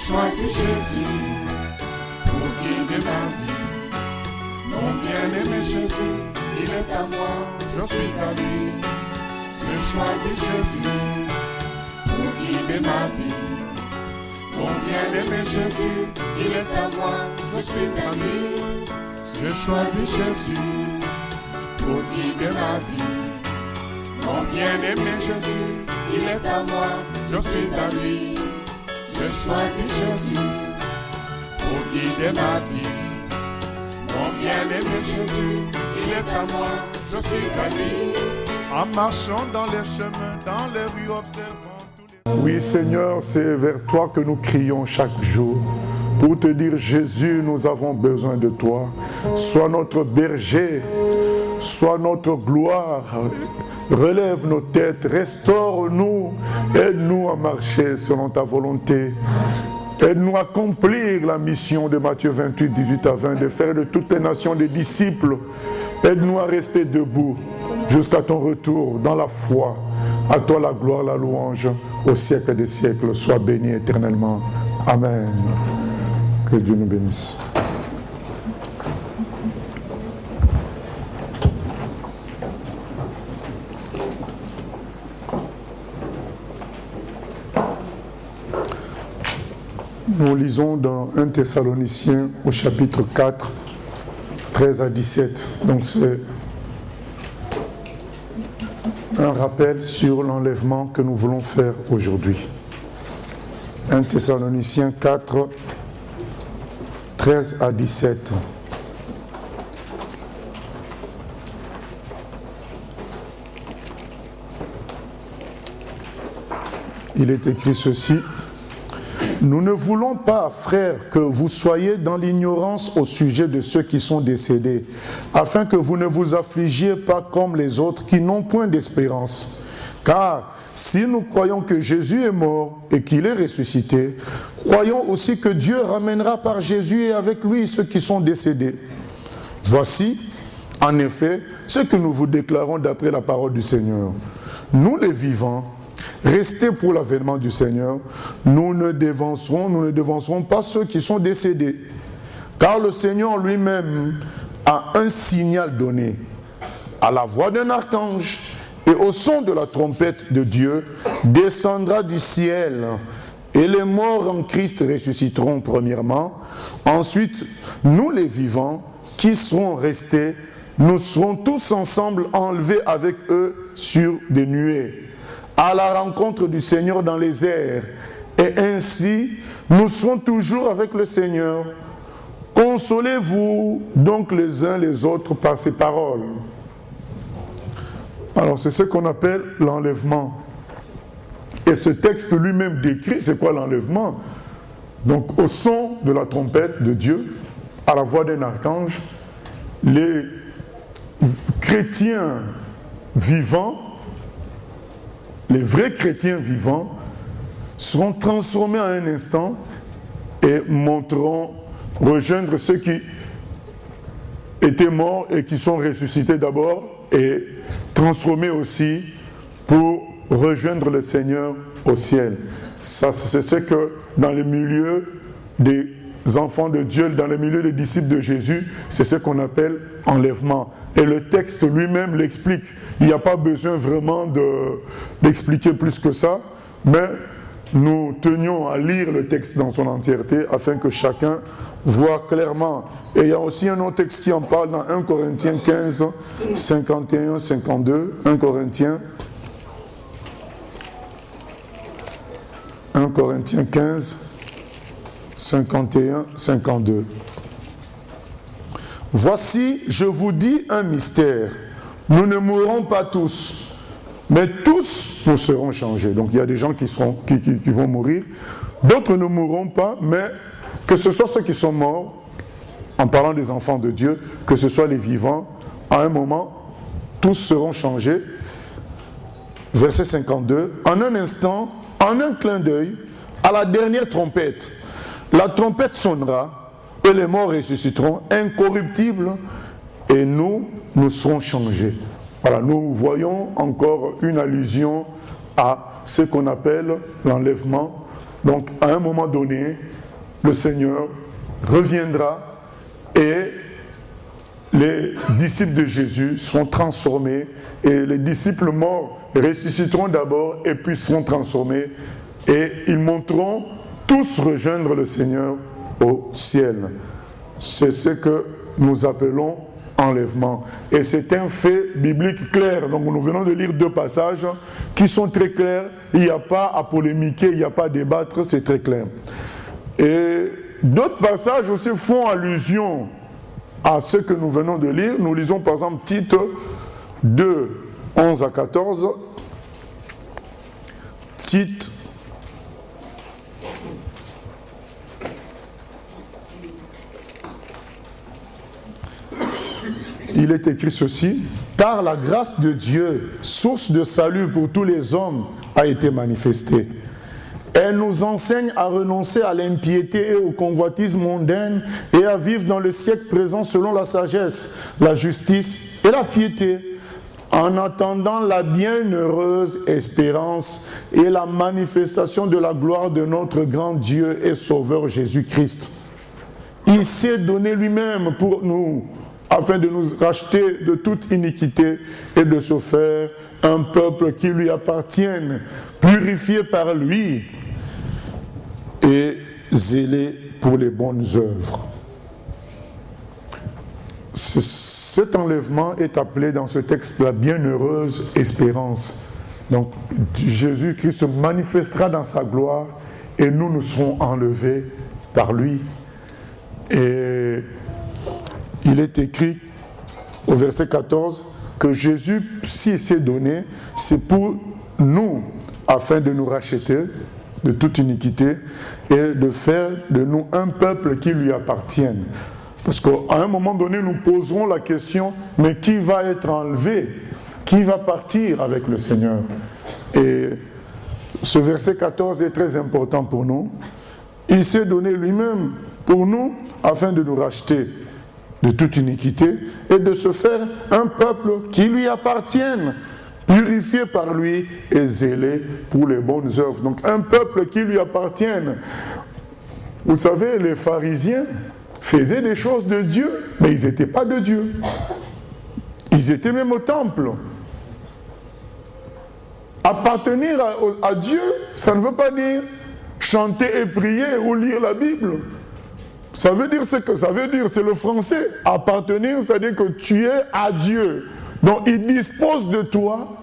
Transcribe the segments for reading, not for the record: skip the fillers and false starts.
choisi Jésus pour guider ma vie. Mon bien-aimé Jésus, il est à moi, je suis à lui. J'ai choisi Jésus pour guider ma vie. Mon bien-aimé Jésus, il est à moi, je suis à lui. J'ai choisi Jésus pour guider ma vie. Mon bien-aimé Jésus, il est à moi, je suis à lui. J'ai choisi Jésus pour guider ma vie. Mon bien-aimé Jésus, il est à moi, je suis à lui. En marchant dans les chemins, dans les rues, observant tous les... Oui Seigneur, c'est vers toi que nous crions chaque jour. Pour te dire, Jésus, nous avons besoin de toi. Sois notre berger, sois notre gloire. Relève nos têtes, restaure-nous, aide-nous à marcher selon ta volonté. Aide-nous à accomplir la mission de Matthieu 28, 18 à 20, de faire de toutes les nations des disciples. Aide-nous à rester debout jusqu'à ton retour dans la foi. À toi la gloire, la louange, au siècle des siècles. Sois béni éternellement. Amen. Que Dieu nous bénisse. Nous lisons dans 1 Thessaloniciens au chapitre 4, 13 à 17. Donc c'est un rappel sur l'enlèvement que nous voulons faire aujourd'hui. 1 Thessaloniciens 4, 13 à 17. Il est écrit ceci. Nous ne voulons pas, frères, que vous soyez dans l'ignorance au sujet de ceux qui sont décédés, afin que vous ne vous affligiez pas comme les autres qui n'ont point d'espérance. Car si nous croyons que Jésus est mort et qu'il est ressuscité, croyons aussi que Dieu ramènera par Jésus et avec lui ceux qui sont décédés. Voici, en effet, ce que nous vous déclarons d'après la parole du Seigneur. Nous les vivants, restez pour l'avènement du Seigneur, nous ne devancerons pas ceux qui sont décédés. Car le Seigneur lui-même a un signal donné. À la voix d'un archange et au son de la trompette de Dieu, descendra du ciel. Et les morts en Christ ressusciteront premièrement. Ensuite, nous les vivants qui serons restés, nous serons tous ensemble enlevés avec eux sur des nuées, à la rencontre du Seigneur dans les airs. Et ainsi, nous serons toujours avec le Seigneur. Consolez-vous donc les uns les autres par ces paroles. Alors, c'est ce qu'on appelle l'enlèvement. Et ce texte lui-même décrit, c'est quoi l'enlèvement? Donc, au son de la trompette de Dieu, à la voix d'un archange, les chrétiens vivants, les vrais chrétiens vivants seront transformés en un instant et monteront rejoindre ceux qui étaient morts et qui sont ressuscités d'abord et transformés aussi pour rejoindre le Seigneur au ciel. Ça, c'est ce que dans le milieu des enfants de Dieu, dans le milieu des disciples de Jésus, c'est ce qu'on appelle enlèvement. Et le texte lui-même l'explique. Il n'y a pas besoin vraiment d'expliquer plus que ça, mais nous tenions à lire le texte dans son entièreté afin que chacun voit clairement. Et il y a aussi un autre texte qui en parle dans 1 Corinthiens 15, 51, 52. 1 Corinthiens 15, 51, 52. Voici, je vous dis un mystère. Nous ne mourrons pas tous, mais tous nous serons changés. Donc il y a des gens qui vont mourir, d'autres ne mourront pas, mais que ce soit ceux qui sont morts, en parlant des enfants de Dieu, que ce soit les vivants, à un moment, tous seront changés. Verset 52. En un instant, en un clin d'œil, à la dernière trompette, la trompette sonnera et les morts ressusciteront incorruptibles et nous serons changés. Voilà, nous voyons encore une allusion à ce qu'on appelle l'enlèvement. Donc, à un moment donné, le Seigneur reviendra et les disciples de Jésus seront transformés et les disciples morts ressusciteront d'abord et puis seront transformés et ils monteront tous rejoindre le Seigneur au ciel. C'est ce que nous appelons enlèvement. Et c'est un fait biblique clair. Donc nous venons de lire 2 passages qui sont très clairs. Il n'y a pas à polémiquer, il n'y a pas à débattre, c'est très clair. Et d'autres passages aussi font allusion à ce que nous venons de lire. Nous lisons par exemple Tite 2, 11 à 14. Tite il est écrit ceci, « Car la grâce de Dieu, source de salut pour tous les hommes, a été manifestée. Elle nous enseigne à renoncer à l'impiété et au convoitisme mondain et à vivre dans le siècle présent selon la sagesse, la justice et la piété, en attendant la bienheureuse espérance et la manifestation de la gloire de notre grand Dieu et Sauveur Jésus-Christ. Il s'est donné lui-même pour nous, afin de nous racheter de toute iniquité et de se faire un peuple qui lui appartienne, purifié par lui et zélé pour les bonnes œuvres. » Cet enlèvement est appelé dans ce texte la bienheureuse espérance. Donc Jésus-Christ se manifestera dans sa gloire et nous serons enlevés par lui. Et il est écrit au verset 14 que Jésus, s'il s'est donné, c'est pour nous, afin de nous racheter de toute iniquité et de faire de nous un peuple qui lui appartienne. Parce qu'à un moment donné, nous poserons la question, mais qui va être enlevé? Qui va partir avec le Seigneur? Et ce verset 14 est très important pour nous. Il s'est donné lui-même pour nous, afin de nous racheter de toute iniquité et de se faire un peuple qui lui appartienne, purifié par lui et zélé pour les bonnes œuvres. Donc un peuple qui lui appartienne. Vous savez, les pharisiens faisaient des choses de Dieu, mais ils n'étaient pas de Dieu. Ils étaient même au temple. Appartenir à Dieu, ça ne veut pas dire chanter et prier ou lire la Bible. Ça veut dire ce que ça veut dire, c'est le français. Appartenir, c'est-à-dire que tu es à Dieu. Donc il dispose de toi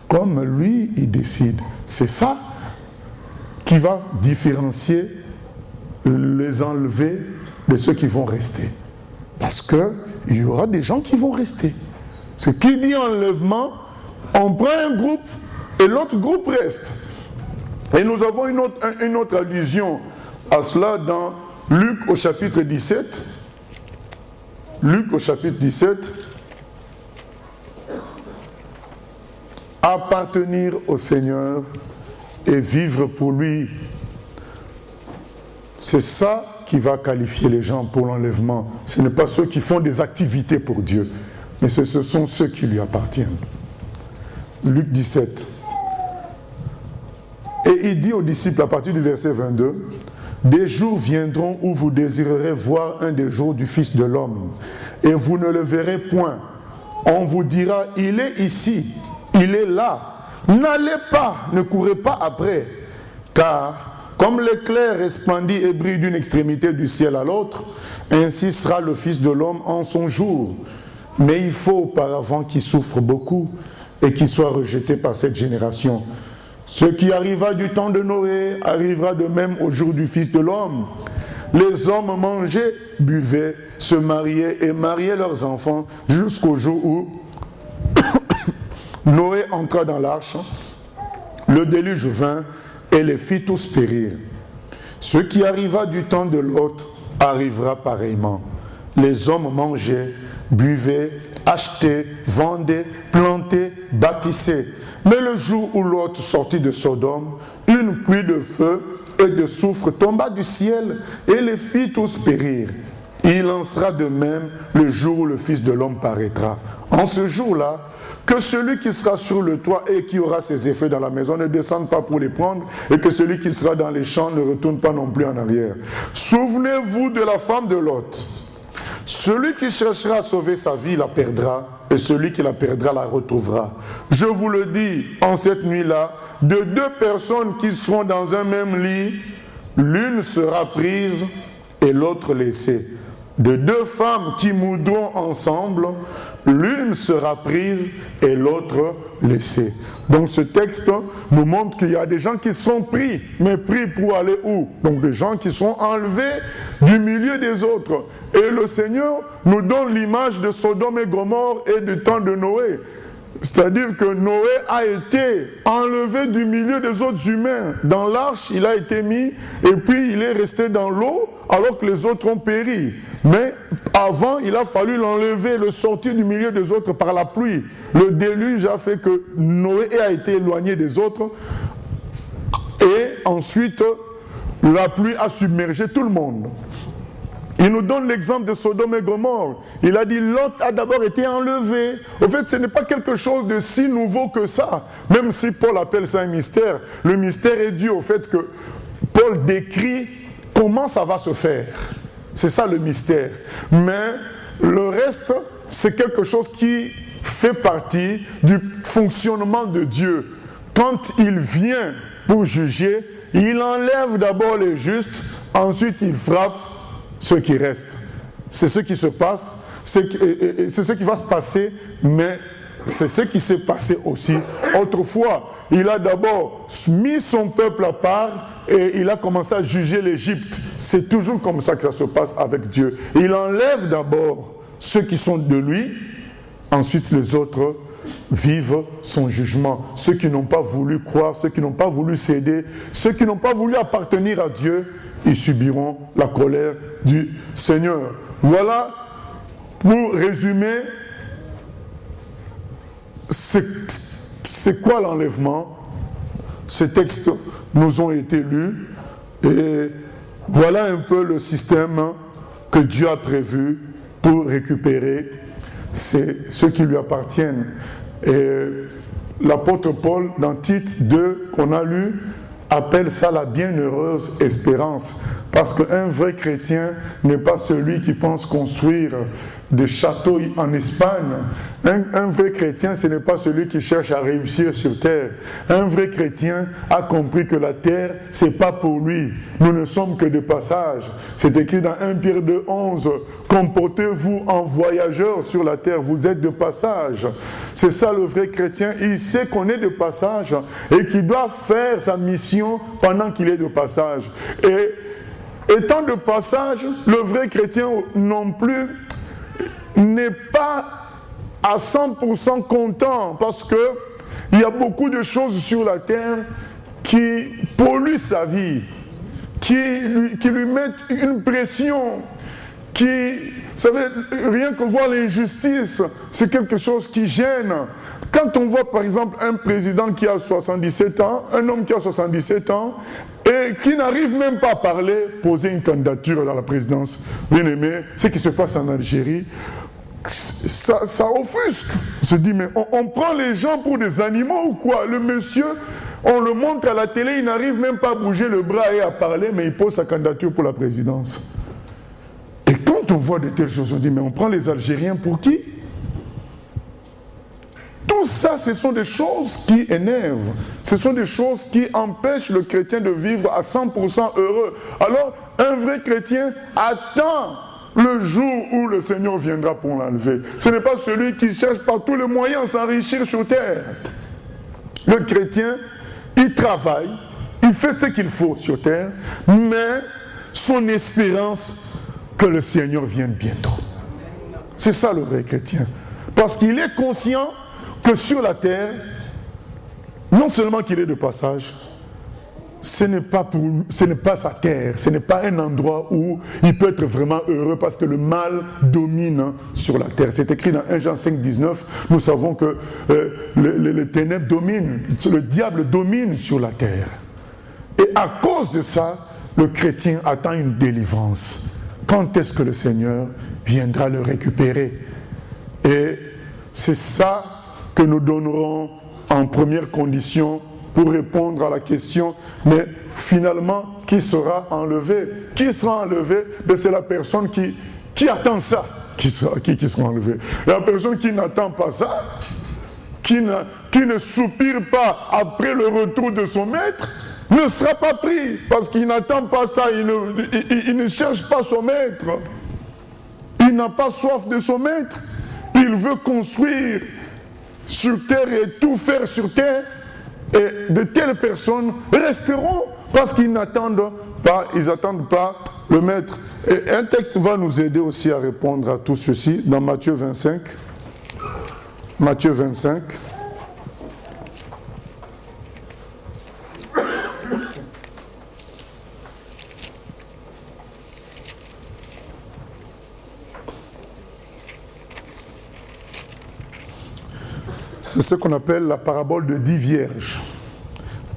comme lui, il décide. C'est ça qui va différencier les enlevés de ceux qui vont rester. Parce qu'il y aura des gens qui vont rester. Ce qui dit enlèvement, on prend un groupe et l'autre groupe reste. Et nous avons une autre allusion à cela dans Luc au chapitre 17. Luc au chapitre 17. Appartenir au Seigneur et vivre pour lui. C'est ça qui va qualifier les gens pour l'enlèvement. Ce n'est pas ceux qui font des activités pour Dieu, mais ce sont ceux qui lui appartiennent. Luc 17. Et il dit aux disciples à partir du verset 22, « Des jours viendront où vous désirerez voir un des jours du Fils de l'homme, et vous ne le verrez point. On vous dira, il est ici, il est là. N'allez pas, ne courez pas après, car comme l'éclair resplendit et brille d'une extrémité du ciel à l'autre, ainsi sera le Fils de l'homme en son jour. Mais il faut auparavant qu'il souffre beaucoup et qu'il soit rejeté par cette génération. Ce qui arriva du temps de Noé arrivera de même au jour du Fils de l'homme. Les hommes mangeaient, buvaient, se mariaient et mariaient leurs enfants jusqu'au jour où Noé entra dans l'arche, le déluge vint et les fit tous périr. Ce qui arriva du temps de Lot arrivera pareillement. Les hommes mangeaient, buvaient, achetaient, vendaient, plantaient, bâtissaient. Mais le jour où Lot sortit de Sodome, une pluie de feu et de soufre tomba du ciel et les fit tous périr. il en sera de même le jour où le Fils de l'homme paraîtra. En ce jour-là, que celui qui sera sur le toit et qui aura ses effets dans la maison ne descende pas pour les prendre, et que celui qui sera dans les champs ne retourne pas non plus en arrière. Souvenez-vous de la femme de Lot. Celui qui cherchera à sauver sa vie la perdra, et celui qui la perdra la retrouvera. Je vous le dis, en cette nuit-là, de deux personnes qui seront dans un même lit, l'une sera prise et l'autre laissée. De deux femmes qui moudront ensemble, l'une sera prise et l'autre laissée. Donc ce texte nous montre qu'il y a des gens qui seront pris, mais pris pour aller où? Donc des gens qui seront enlevés du milieu des autres. Et le Seigneur nous donne l'image de Sodome et Gomorrhe et du temps de Noé. C'est-à-dire que Noé a été enlevé du milieu des autres humains. Dans l'arche, il a été mis et puis il est resté dans l'eau alors que les autres ont péri. Mais avant, il a fallu l'enlever, le sortir du milieu des autres par la pluie. Le déluge a fait que Noé a été éloigné des autres et ensuite la pluie a submergé tout le monde. Il nous donne l'exemple de Sodome et Gomorrhe. Il a dit Lot a d'abord été enlevé. Au fait, ce n'est pas quelque chose de si nouveau que ça. Même si Paul appelle ça un mystère, le mystère est dû au fait que Paul décrit comment ça va se faire. C'est ça le mystère. Mais le reste, c'est quelque chose qui fait partie du fonctionnement de Dieu. Quand il vient pour juger, il enlève d'abord les justes, ensuite il frappe ceux qui restent. C'est ce qui se passe, c'est ce qui va se passer, mais c'est ce qui s'est passé aussi autrefois. Il a d'abord mis son peuple à part et il a commencé à juger l'Égypte. C'est toujours comme ça que ça se passe avec Dieu. Il enlève d'abord ceux qui sont de lui, ensuite les autres vivent son jugement. Ceux qui n'ont pas voulu croire, ceux qui n'ont pas voulu céder, ceux qui n'ont pas voulu appartenir à Dieu, ils subiront la colère du Seigneur. Voilà, pour résumer, c'est quoi l'enlèvement? Ces textes nous ont été lus et voilà un peu le système que Dieu a prévu pour récupérer ceux qui lui appartiennent. Et l'apôtre Paul, dans Tite 2, qu'on a lu, appelle ça la bienheureuse espérance. Parce qu'un vrai chrétien n'est pas celui qui pense construire des châteaux en Espagne. Un vrai chrétien, ce n'est pas celui qui cherche à réussir sur terre. Un vrai chrétien a compris que la terre, ce n'est pas pour lui. Nous ne sommes que de passage. C'est écrit dans 1 Pierre 2,11. Comportez-vous en voyageurs sur la terre, vous êtes de passage. C'est ça le vrai chrétien. Il sait qu'on est de passage et qu'il doit faire sa mission pendant qu'il est de passage. Et étant de passage, le vrai chrétien non plus n'est pas à 100% content parce que il y a beaucoup de choses sur la terre qui polluent sa vie, qui lui mettent une pression, vous savez, rien que voir l'injustice, c'est quelque chose qui gêne. Quand on voit par exemple un président qui a 77 ans, un homme qui a 77 ans, et qui n'arrive même pas à parler, poser une candidature dans la présidence, bien aimé, ce qui se passe en Algérie, ça offusque. On se dit, mais on prend les gens pour des animaux ou quoi? Le monsieur, on le montre à la télé, il n'arrive même pas à bouger le bras et à parler, mais il pose sa candidature pour la présidence. Et quand on voit de telles choses, on dit, mais on prend les Algériens pour qui? Tout ça, ce sont des choses qui énervent. Ce sont des choses qui empêchent le chrétien de vivre à 100% heureux. Alors, un vrai chrétien attend le jour où le Seigneur viendra pour l'enlever. Ce n'est pas celui qui cherche par tous les moyens à s'enrichir sur terre. Le chrétien, il travaille, il fait ce qu'il faut sur terre, mais son espérance que le Seigneur vienne bientôt. C'est ça le vrai chrétien. Parce qu'il est conscient que sur la terre, non seulement qu'il est de passage, ce n'est pas sa terre, ce n'est pas un endroit où il peut être vraiment heureux parce que le mal domine sur la terre. C'est écrit dans 1 Jean 5, 19, nous savons que les ténèbres dominent, le diable domine sur la terre. Et à cause de ça, le chrétien attend une délivrance. quand est-ce que le Seigneur viendra le récupérer. Et c'est ça que nous donnerons en première condition pour répondre à la question, mais finalement, qui sera enlevé? Qui sera enlevé? C'est la personne qui attend ça, qui sera enlevé. La personne qui n'attend pas ça, qui ne soupire pas après le retour de son maître, ne sera pas pris, parce qu'il n'attend pas ça, il ne cherche pas son maître. Il n'a pas soif de son maître. Il veut construire sur terre et tout faire sur terre. Et de telles personnes resteront parce qu'ils n'attendent pas, le maître. Et un texte va nous aider aussi à répondre à tout ceci dans Matthieu 25. Matthieu 25. C'est ce qu'on appelle la parabole de 10 vierges.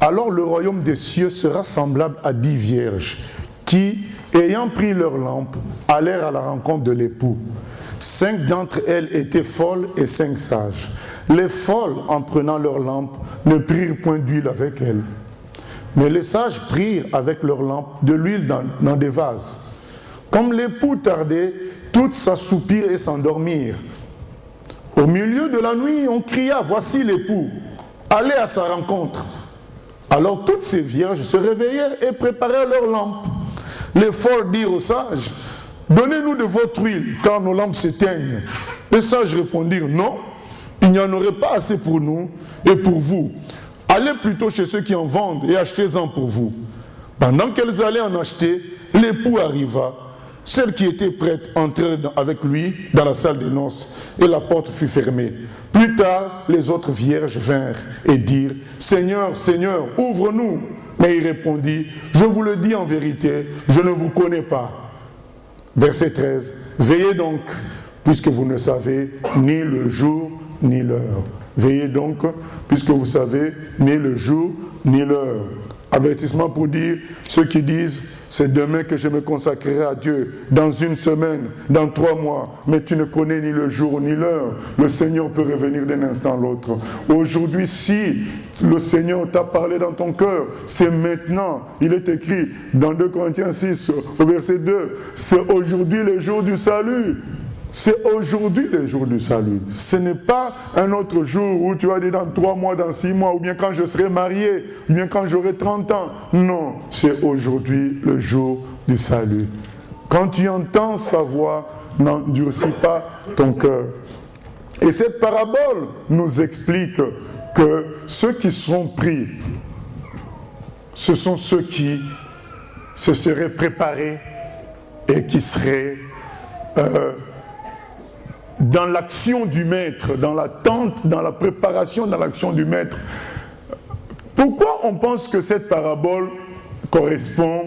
Alors le royaume des cieux sera semblable à 10 vierges qui, ayant pris leur lampe, allèrent à la rencontre de l'époux. 5 d'entre elles étaient folles et 5 sages. Les folles, en prenant leur lampe, ne prirent point d'huile avec elles. Mais les sages prirent avec leur lampe de l'huile dans des vases. Comme l'époux tardait, toutes s'assoupirent et s'endormirent. Au milieu de la nuit, on cria, voici l'époux, allez à sa rencontre. Alors toutes ces vierges se réveillèrent et préparèrent leurs lampes. Les folles dirent aux sages, donnez-nous de votre huile, car nos lampes s'éteignent. Les sages répondirent, non, il n'y en aurait pas assez pour nous et pour vous. Allez plutôt chez ceux qui en vendent et achetez-en pour vous. Pendant qu'elles allaient en acheter, l'époux arriva. Celle qui était prête entrait avec lui dans la salle des noces et la porte fut fermée. Plus tard, les autres vierges vinrent et dirent « Seigneur, Seigneur, ouvre-nous » Mais il répondit « Je vous le dis en vérité, je ne vous connais pas. » Verset 13 « Veillez donc, puisque vous ne savez ni le jour ni l'heure. » Veillez donc, puisque vous savez ni le jour ni l'heure. Avertissement pour dire, ceux qui disent, c'est demain que je me consacrerai à Dieu, dans une semaine, dans 3 mois, mais tu ne connais ni le jour ni l'heure. Le Seigneur peut revenir d'un instant à l'autre. Aujourd'hui, si le Seigneur t'a parlé dans ton cœur, c'est maintenant. Il est écrit dans 2 Corinthiens 6, au verset 2, c'est aujourd'hui le jour du salut. C'est aujourd'hui le jour du salut. Ce n'est pas un autre jour où tu vas dire dans 3 mois, dans 6 mois, ou bien quand je serai marié, ou bien quand j'aurai 30 ans. Non, c'est aujourd'hui le jour du salut. Quand tu entends sa voix, n'endurcis pas ton cœur. Et cette parabole nous explique que ceux qui seront pris, ce sont ceux qui se seraient préparés et qui seraient dans l'action du maître, dans l'attente, dans la préparation, dans l'action du maître. Pourquoi on pense que cette parabole correspond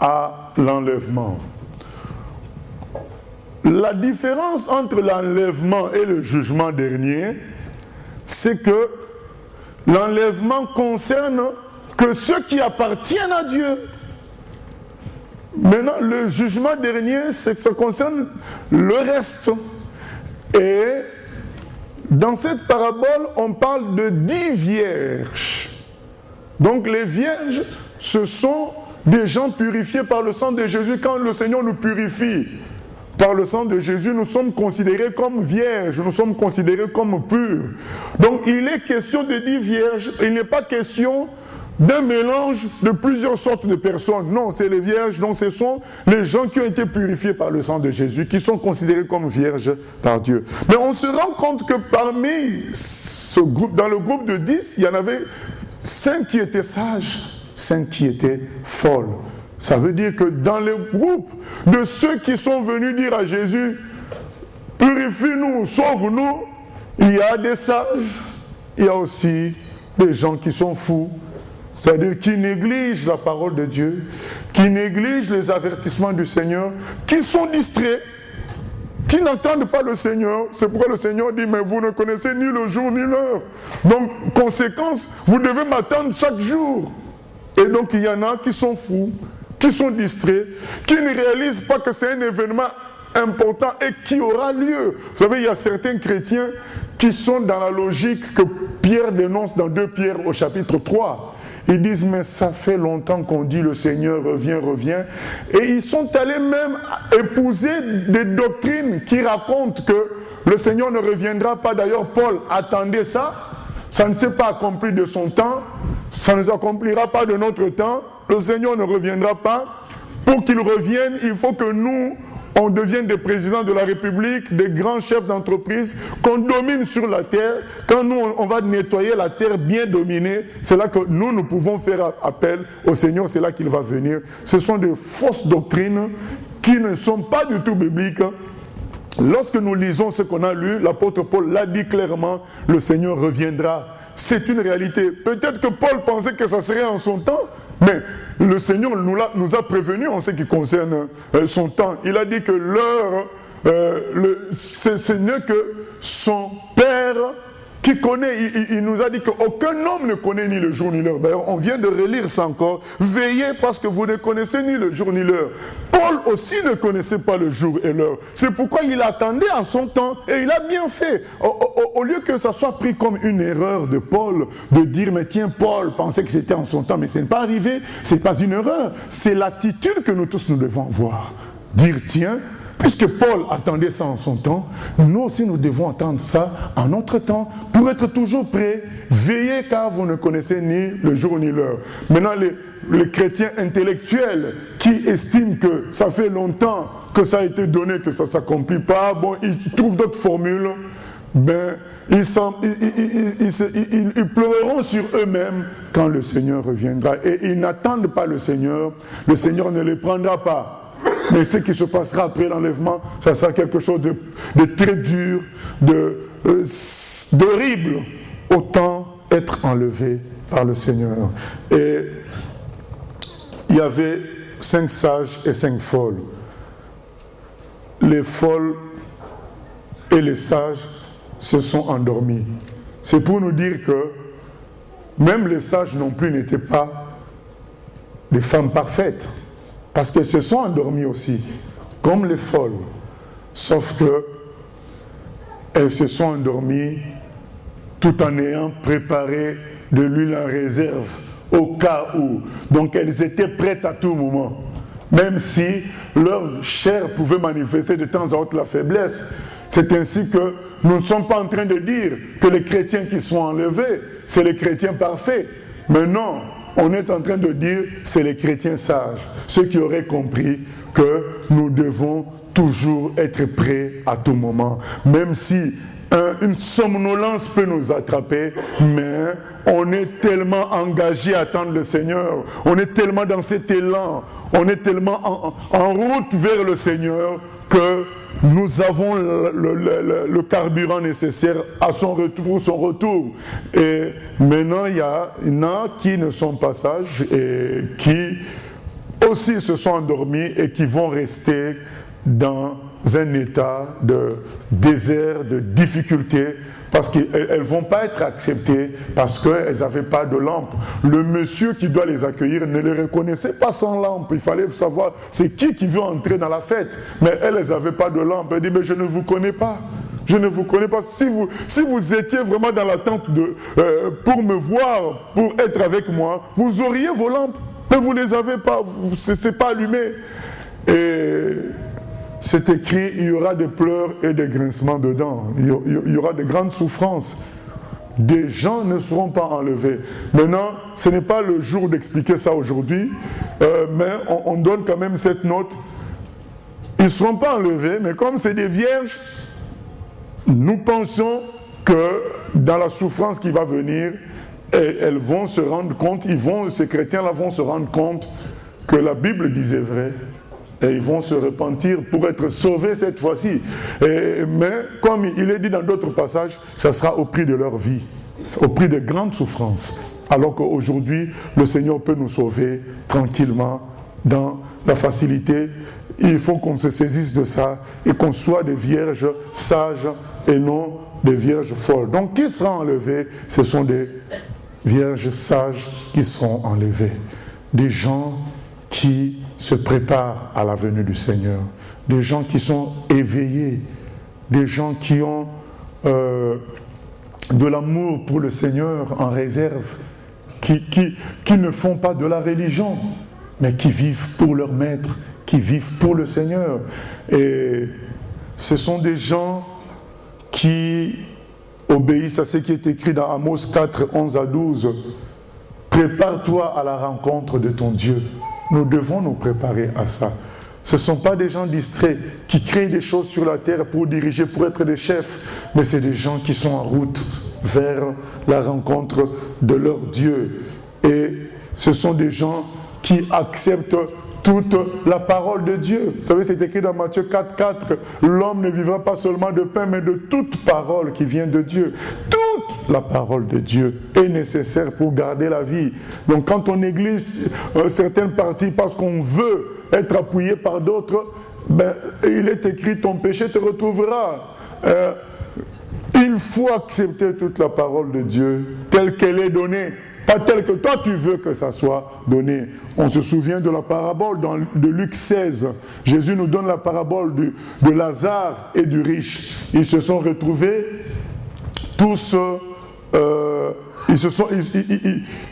à l'enlèvement? La différence entre l'enlèvement et le jugement dernier, c'est que l'enlèvement concerne que ceux qui appartiennent à Dieu. Maintenant, le jugement dernier, c'est que ça concerne le reste. Et dans cette parabole, on parle de 10 vierges. Donc les vierges, ce sont des gens purifiés par le sang de Jésus. Quand le Seigneur nous purifie par le sang de Jésus, nous sommes considérés comme vierges, nous sommes considérés comme purs. Donc il est question de 10 vierges, il n'est pas question d'un mélange de plusieurs sortes de personnes. Non, c'est les vierges, donc ce sont les gens qui ont été purifiés par le sang de Jésus, qui sont considérés comme vierges par Dieu. Mais on se rend compte que parmi ce groupe, dans le groupe de 10, il y en avait 5 qui étaient sages, 5 qui étaient folles. Ça veut dire que dans le groupe de ceux qui sont venus dire à Jésus, purifie-nous, sauve-nous, il y a des sages, il y a aussi des gens qui sont fous. C'est-à-dire qui négligent la parole de Dieu, qui négligent les avertissements du Seigneur, qui sont distraits, qui n'entendent pas le Seigneur. C'est pourquoi le Seigneur dit, mais vous ne connaissez ni le jour ni l'heure. Donc, conséquence, vous devez m'attendre chaque jour. Et donc, il y en a qui sont fous, qui sont distraits, qui ne réalisent pas que c'est un événement important et qui aura lieu. Vous savez, il y a certains chrétiens qui sont dans la logique que Pierre dénonce dans 2 Pierre au chapitre 3. Ils disent, mais ça fait longtemps qu'on dit le Seigneur revient, revient. Et ils sont allés même épouser des doctrines qui racontent que le Seigneur ne reviendra pas. D'ailleurs, Paul attendait ça. Ça ne s'est pas accompli de son temps. Ça ne s'accomplira pas de notre temps. Le Seigneur ne reviendra pas. Pour qu'il revienne, il faut que nous, on devienne des présidents de la République, des grands chefs d'entreprise, qu'on domine sur la terre. Quand nous, on va nettoyer la terre bien dominée, c'est là que nous pouvons faire appel au Seigneur, c'est là qu'il va venir. Ce sont des fausses doctrines qui ne sont pas du tout bibliques. Lorsque nous lisons ce qu'on a lu, l'apôtre Paul l'a dit clairement, le Seigneur reviendra. C'est une réalité. Peut-être que Paul pensait que ça serait en son temps, mais le Seigneur nous a prévenus en ce qui concerne son temps. Il a dit que l'heure, ce n'est que son Père qui connaît. Il nous a dit qu'aucun homme ne connaît ni le jour ni l'heure. D'ailleurs, on vient de relire ça encore. Veillez parce que vous ne connaissez ni le jour ni l'heure. Paul aussi ne connaissait pas le jour et l'heure. C'est pourquoi il attendait en son temps et il a bien fait. Au lieu que ça soit pris comme une erreur de Paul, de dire, mais tiens, Paul pensait que c'était en son temps, mais ce n'est pas arrivé. Ce n'est pas une erreur. C'est l'attitude que nous tous nous devons avoir. Dire, tiens, puisque Paul attendait ça en son temps, nous aussi nous devons attendre ça en notre temps pour être toujours prêts. Veillez car vous ne connaissez ni le jour ni l'heure. Maintenant, les chrétiens intellectuels qui estiment que ça fait longtemps que ça a été donné, que ça ne s'accomplit pas, bon, ils trouvent d'autres formules, ben, ils pleureront sur eux-mêmes quand le Seigneur reviendra. Et ils n'attendent pas le Seigneur ne les prendra pas. Mais ce qui se passera après l'enlèvement, ça sera quelque chose de très dur, d'horrible. Autant être enlevé par le Seigneur. Et il y avait 5 sages et 5 folles. Les folles et les sages se sont endormis. C'est pour nous dire que même les sages non plus n'étaient pas des femmes parfaites. Parce qu'elles se sont endormies aussi, comme les folles. Sauf que elles se sont endormies tout en ayant préparé de l'huile en réserve, au cas où. Donc elles étaient prêtes à tout moment. Même si leur chair pouvait manifester de temps en temps la faiblesse. C'est ainsi que nous ne sommes pas en train de dire que les chrétiens qui sont enlevés, c'est les chrétiens parfaits. Mais non. On est en train de dire, c'est les chrétiens sages, ceux qui auraient compris que nous devons toujours être prêts à tout moment. Même si une somnolence peut nous attraper, mais on est tellement engagé à attendre le Seigneur, on est tellement dans cet élan, on est tellement en route vers le Seigneur que nous avons le carburant nécessaire à son retour. Et maintenant, il y en a qui ne sont pas sages et qui aussi se sont endormis et qui vont rester dans un état de désert, de difficulté, parce qu'elles ne vont pas être acceptées parce qu'elles n'avaient pas de lampe. Le monsieur qui doit les accueillir ne les reconnaissait pas sans lampe. Il fallait savoir c'est qui veut entrer dans la fête. Mais elles n'avaient pas de lampe. Elle dit, mais je ne vous connais pas. Je ne vous connais pas. Si vous étiez vraiment dans l'attente pour me voir, pour être avec moi, vous auriez vos lampes. Mais vous ne les avez pas. Ce n'est pas allumé. Et c'est écrit, il y aura des pleurs et des grincements dedans. Il y aura de grandes souffrances. Des gens ne seront pas enlevés. Maintenant, ce n'est pas le jour d'expliquer ça aujourd'hui, mais on donne quand même cette note. Ils ne seront pas enlevés, mais comme c'est des vierges, nous pensons que dans la souffrance qui va venir, elles vont se rendre compte, ces chrétiens-là vont se rendre compte que la Bible disait vrai. Et ils vont se repentir pour être sauvés cette fois-ci. Mais comme il est dit dans d'autres passages, ça sera au prix de leur vie, au prix de grandes souffrances. Alors qu'aujourd'hui, le Seigneur peut nous sauver tranquillement dans la facilité. Il faut qu'on se saisisse de ça et qu'on soit des vierges sages et non des vierges folles. Donc qui sera enlevé? Ce sont des vierges sages qui seront enlevées. Des gens qui se préparent à la venue du Seigneur, des gens qui sont éveillés, des gens qui ont de l'amour pour le Seigneur en réserve, qui ne font pas de la religion, mais qui vivent pour leur maître, qui vivent pour le Seigneur. Et ce sont des gens qui obéissent à ce qui est écrit dans Amos 4, 11 à 12. Prépare-toi à la rencontre de ton Dieu. Nous devons nous préparer à ça. Ce ne sont pas des gens distraits qui créent des choses sur la terre pour diriger, pour être des chefs, mais c'est des gens qui sont en route vers la rencontre de leur Dieu. Et ce sont des gens qui acceptent toute la parole de Dieu. Vous savez, c'est écrit dans Matthieu 4, 4, l'homme ne vivra pas seulement de pain, mais de toute parole qui vient de Dieu. Toute la parole de Dieu est nécessaire pour garder la vie. Donc quand on néglige certaines parties parce qu'on veut être appuyé par d'autres, ben, il est écrit, ton péché te retrouvera. Il faut accepter toute la parole de Dieu telle qu'elle est donnée, pas telle que toi tu veux que ça soit donné. On se souvient de la parabole de Luc 16. Jésus nous donne la parabole de Lazare et du riche. Ils se sont retrouvés tous,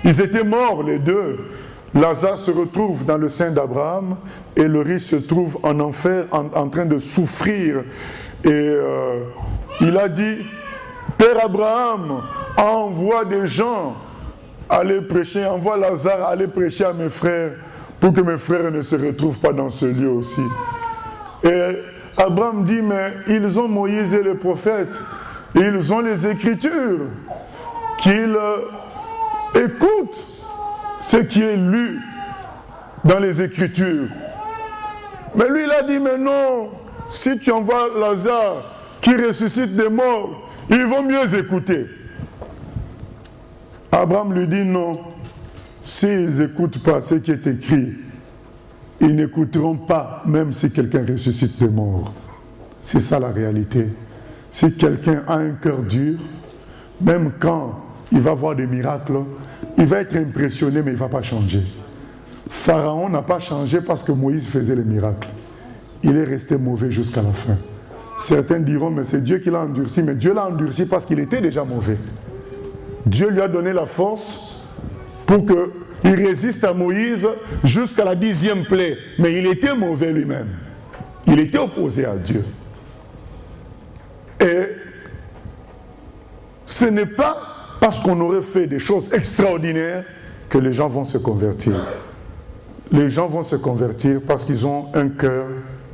ils étaient morts les deux. Lazare se retrouve dans le sein d'Abraham et le riche se trouve en enfer en train de souffrir. Et il a dit, Père Abraham, envoie des gens aller prêcher, envoie Lazare aller prêcher à mes frères pour que mes frères ne se retrouvent pas dans ce lieu aussi. Et Abraham dit, mais ils ont Moïse et les prophètes, et ils ont les Écritures, qu'ils écoutent ce qui est lu dans les Écritures. Mais lui, il a dit, mais non, si tu envoies Lazare qui ressuscite des morts, ils vont mieux écouter. Abraham lui dit, non, s'ils n'écoutent pas ce qui est écrit, ils n'écouteront pas, même si quelqu'un ressuscite des morts. C'est ça la réalité. Si quelqu'un a un cœur dur, même quand il va voir des miracles, il va être impressionné, mais il ne va pas changer. Pharaon n'a pas changé parce que Moïse faisait les miracles. Il est resté mauvais jusqu'à la fin. Certains diront, mais c'est Dieu qui l'a endurci, mais Dieu l'a endurci parce qu'il était déjà mauvais. Dieu lui a donné la force pour qu'il résiste à Moïse jusqu'à la 10e plaie. Mais il était mauvais lui-même. Il était opposé à Dieu. Et ce n'est pas parce qu'on aurait fait des choses extraordinaires que les gens vont se convertir. Les gens vont se convertir parce qu'ils ont un cœur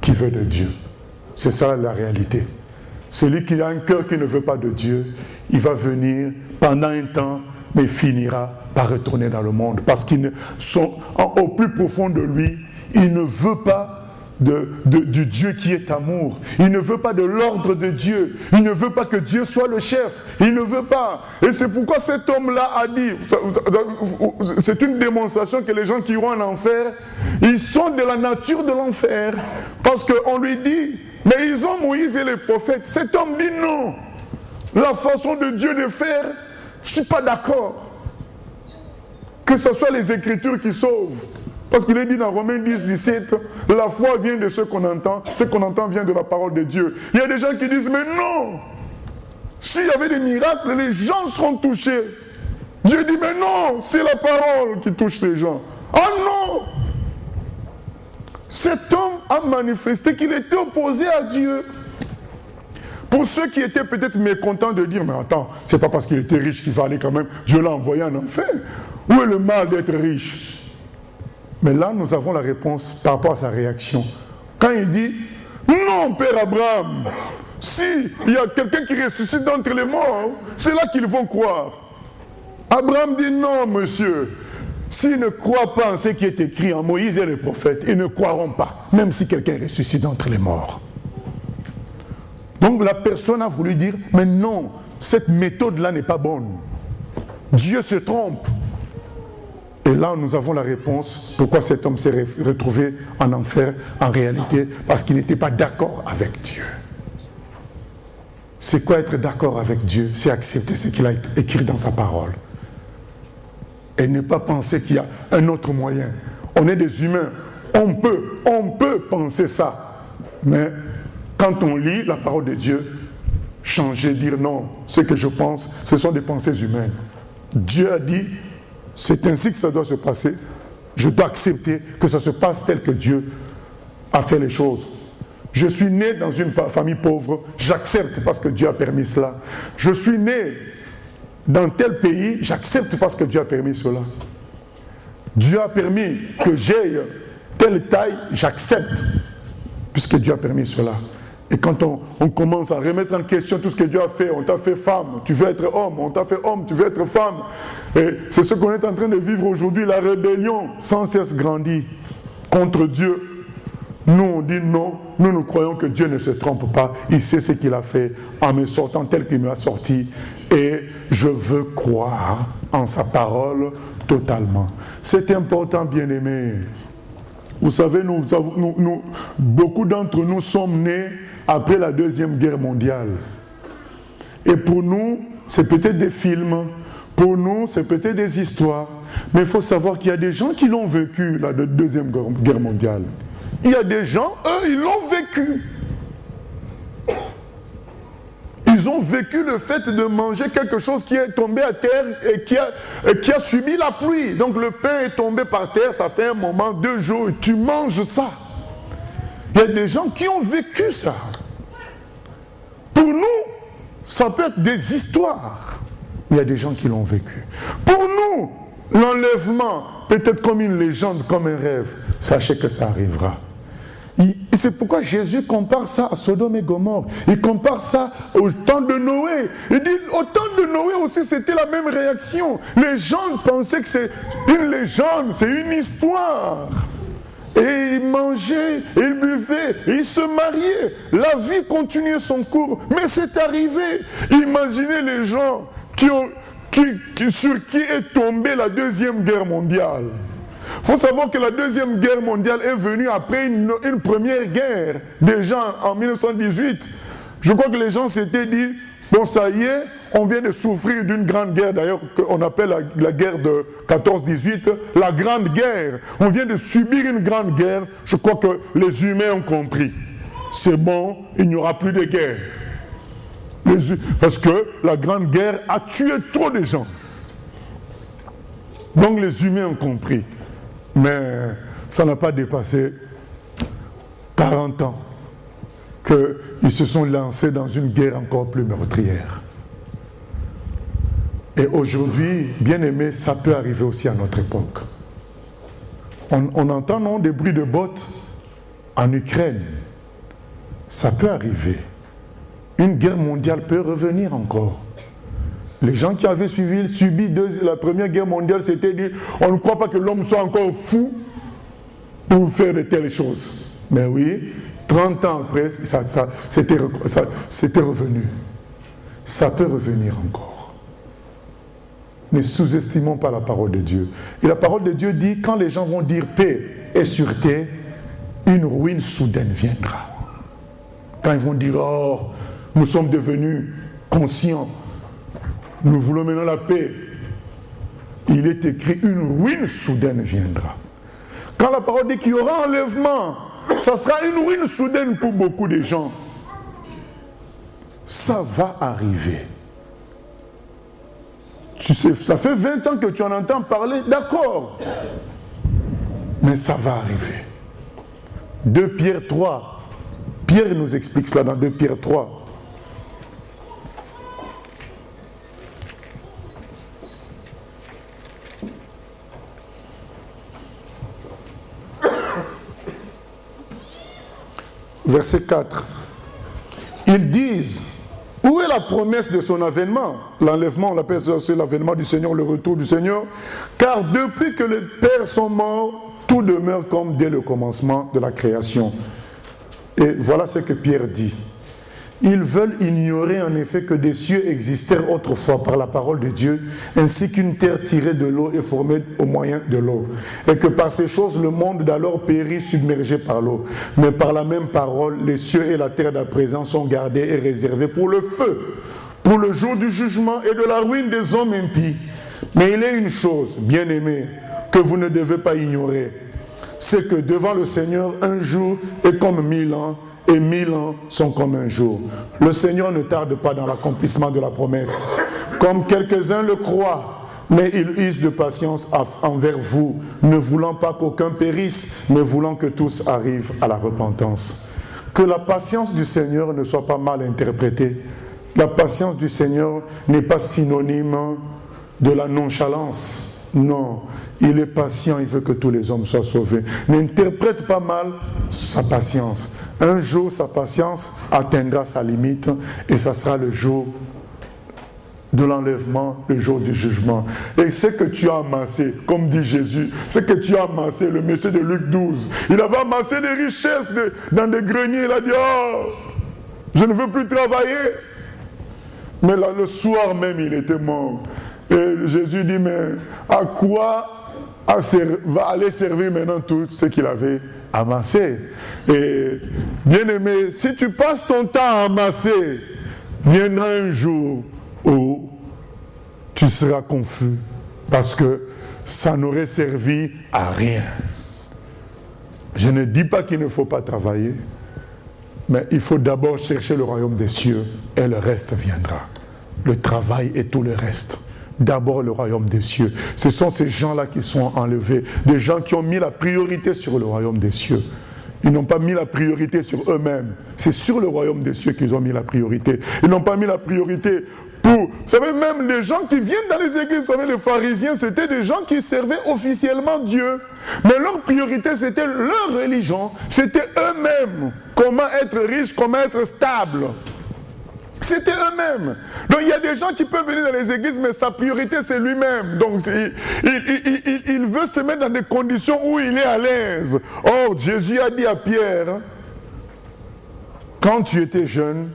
qui veut de Dieu. C'est ça la réalité. Celui qui a un cœur qui ne veut pas de Dieu, il va venir pendant un temps, mais finira par retourner dans le monde. Parce qu'ils sont au plus profond de lui, il ne veut pas du Dieu qui est amour. Il ne veut pas de l'ordre de Dieu. Il ne veut pas que Dieu soit le chef. Il ne veut pas. Et c'est pourquoi cet homme-là a dit, c'est une démonstration que les gens qui iront en enfer, ils sont de la nature de l'enfer. Parce qu'on lui dit, mais ils ont Moïse et les prophètes. Cet homme dit non. La façon de Dieu de faire, je ne suis pas d'accord. Que ce soit les Écritures qui sauvent. Parce qu'il est dit dans Romains 10, 17, la foi vient de ce qu'on entend vient de la parole de Dieu. Il y a des gens qui disent, mais non, s'il y avait des miracles, les gens seront touchés. Dieu dit, mais non, c'est la parole qui touche les gens. Ah non! Cet homme a manifesté qu'il était opposé à Dieu. Pour ceux qui étaient peut-être mécontents de dire, mais attends, c'est pas parce qu'il était riche qu'il va aller quand même, Dieu l'a envoyé en enfer. Où est le mal d'être riche? Mais là, nous avons la réponse par rapport à sa réaction. Quand il dit, non, Père Abraham, s'il y a quelqu'un qui ressuscite d'entre les morts, c'est là qu'ils vont croire. Abraham dit, non, monsieur, s'ils ne croient pas en ce qui est écrit en Moïse et les prophètes, ils ne croiront pas, même si quelqu'un ressuscite d'entre les morts. Donc la personne a voulu dire, mais non, cette méthode-là n'est pas bonne. Dieu se trompe. Et là, nous avons la réponse pourquoi cet homme s'est retrouvé en enfer en réalité, parce qu'il n'était pas d'accord avec Dieu. C'est quoi être d'accord avec Dieu? C'est accepter ce qu'il a écrit dans sa parole. Et ne pas penser qu'il y a un autre moyen. On est des humains. On peut penser ça. Mais quand on lit la parole de Dieu, changer, dire non, ce que je pense, ce sont des pensées humaines. Dieu a dit, c'est ainsi que ça doit se passer. Je dois accepter que ça se passe tel que Dieu a fait les choses. Je suis né dans une famille pauvre, j'accepte parce que Dieu a permis cela. Je suis né dans tel pays, j'accepte parce que Dieu a permis cela. Dieu a permis que j'aie telle taille, j'accepte puisque Dieu a permis cela. Et quand on commence à remettre en question tout ce que Dieu a fait, on t'a fait femme, tu veux être homme, on t'a fait homme, tu veux être femme. Et c'est ce qu'on est en train de vivre aujourd'hui, la rébellion sans cesse grandit contre Dieu. Nous on dit non, nous croyons que Dieu ne se trompe pas, il sait ce qu'il a fait en me sortant tel qu'il m'a sorti et je veux croire en sa parole totalement. C'est important, bien-aimés. Vous savez, beaucoup d'entre nous sommes nés après la Deuxième Guerre mondiale. Et pour nous, c'est peut-être des films, pour nous, c'est peut-être des histoires, mais il faut savoir qu'il y a des gens qui l'ont vécu, la Deuxième Guerre mondiale. Il y a des gens, eux, ils l'ont vécu. Ils ont vécu le fait de manger quelque chose qui est tombé à terre et qui a subi la pluie. Donc le pain est tombé par terre, ça fait un moment, 2 jours, et tu manges ça. Il y a des gens qui ont vécu ça. Pour nous, ça peut être des histoires. Il y a des gens qui l'ont vécu. Pour nous, l'enlèvement, peut-être comme une légende, comme un rêve. Sachez que ça arrivera. C'est pourquoi Jésus compare ça à Sodome et Gomorrhe. Il compare ça au temps de Noé. Il dit, au temps de Noé aussi, c'était la même réaction. Les gens pensaient que c'est une légende, c'est une histoire. Et ils mangeaient, ils buvaient, ils se mariaient. La vie continuait son cours. Mais c'est arrivé. Imaginez les gens sur qui est tombée la Deuxième Guerre mondiale. Il faut savoir que la Deuxième Guerre mondiale est venue après une première guerre. Déjà en 1918, je crois que les gens s'étaient dit, bon ça y est, on vient de souffrir d'une grande guerre, d'ailleurs qu'on appelle la guerre de 14-18, la grande guerre. On vient de subir une grande guerre, je crois que les humains ont compris. C'est bon, il n'y aura plus de guerre. Parce que la grande guerre a tué trop de gens. Donc les humains ont compris. Mais ça n'a pas dépassé 40 ans qu'ils se sont lancés dans une guerre encore plus meurtrière. Et aujourd'hui, bien aimé, ça peut arriver aussi à notre époque. On entend non, des bruits de bottes en Ukraine. Ça peut arriver. Une guerre mondiale peut revenir encore. Les gens qui avaient subi la Première Guerre mondiale s'étaient dit, on ne croit pas que l'homme soit encore fou pour faire de telles choses. Mais oui, 30 ans après, c'était revenu. Ça peut revenir encore. Ne sous-estimons pas la parole de Dieu. Et la parole de Dieu dit, quand les gens vont dire paix et sûreté, une ruine soudaine viendra. Quand ils vont dire, oh, nous sommes devenus conscients, nous voulons maintenant la paix. Il est écrit, une ruine soudaine viendra. Quand la parole dit qu'il y aura enlèvement, ça sera une ruine soudaine pour beaucoup de gens. Ça va arriver. Tu sais, ça fait 20 ans que tu en entends parler, d'accord. Mais ça va arriver. 2 Pierre 3. Pierre nous explique cela dans 2 Pierre 3. Verset 4. Ils disent, où est la promesse de son avènement? L'enlèvement, on l'appelle aussi l'avènement du Seigneur, le retour du Seigneur. Car depuis que les pères sont morts, tout demeure comme dès le commencement de la création. Et voilà ce que Pierre dit. Ils veulent ignorer en effet que des cieux existèrent autrefois par la parole de Dieu, ainsi qu'une terre tirée de l'eau et formée au moyen de l'eau. Et que par ces choses, le monde d'alors périt submergé par l'eau. Mais par la même parole, les cieux et la terre d'à présent sont gardés et réservés pour le feu, pour le jour du jugement et de la ruine des hommes impies. Mais il est une chose, bien-aimés, que vous ne devez pas ignorer. c'est que devant le Seigneur, un jour est comme 1000 ans, et 1000 ans sont comme un jour. Le Seigneur ne tarde pas dans l'accomplissement de la promesse, comme quelques-uns le croient, mais il use de patience envers vous, ne voulant pas qu'aucun périsse, mais voulant que tous arrivent à la repentance. Que la patience du Seigneur ne soit pas mal interprétée. La patience du Seigneur n'est pas synonyme de la nonchalance. Non, il est patient, il veut que tous les hommes soient sauvés. N'interprète pas mal sa patience. Un jour, sa patience atteindra sa limite et ça sera le jour de l'enlèvement, le jour du jugement. Et ce que tu as amassé, comme dit Jésus, ce que tu as amassé, le monsieur de Luc 12, il avait amassé des richesses dans des greniers, il a dit, oh, je ne veux plus travailler. Mais là, le soir même, il était mort. Et Jésus dit, mais à quoi va aller servir maintenant tout ce qu'il avait amassé? Et bien aimé, si tu passes ton temps à amasser, viendra un jour où tu seras confus parce que ça n'aurait servi à rien. Je ne dis pas qu'il ne faut pas travailler, mais il faut d'abord chercher le royaume des cieux et le reste viendra. Le travail et tout le reste. D'abord le royaume des cieux. Ce sont ces gens-là qui sont enlevés, des gens qui ont mis la priorité sur le royaume des cieux. Ils n'ont pas mis la priorité sur eux-mêmes. C'est sur le royaume des cieux qu'ils ont mis la priorité. Ils n'ont pas mis la priorité pour... Vous savez, même les gens qui viennent dans les églises, vous savez, les pharisiens, c'était des gens qui servaient officiellement Dieu. Mais leur priorité, c'était leur religion. C'était eux-mêmes. Comment être riche, comment être stable. C'était eux-mêmes. Donc il y a des gens qui peuvent venir dans les églises, mais sa priorité c'est lui-même. Donc il veut se mettre dans des conditions où il est à l'aise. Oh, Jésus a dit à Pierre, quand tu étais jeune,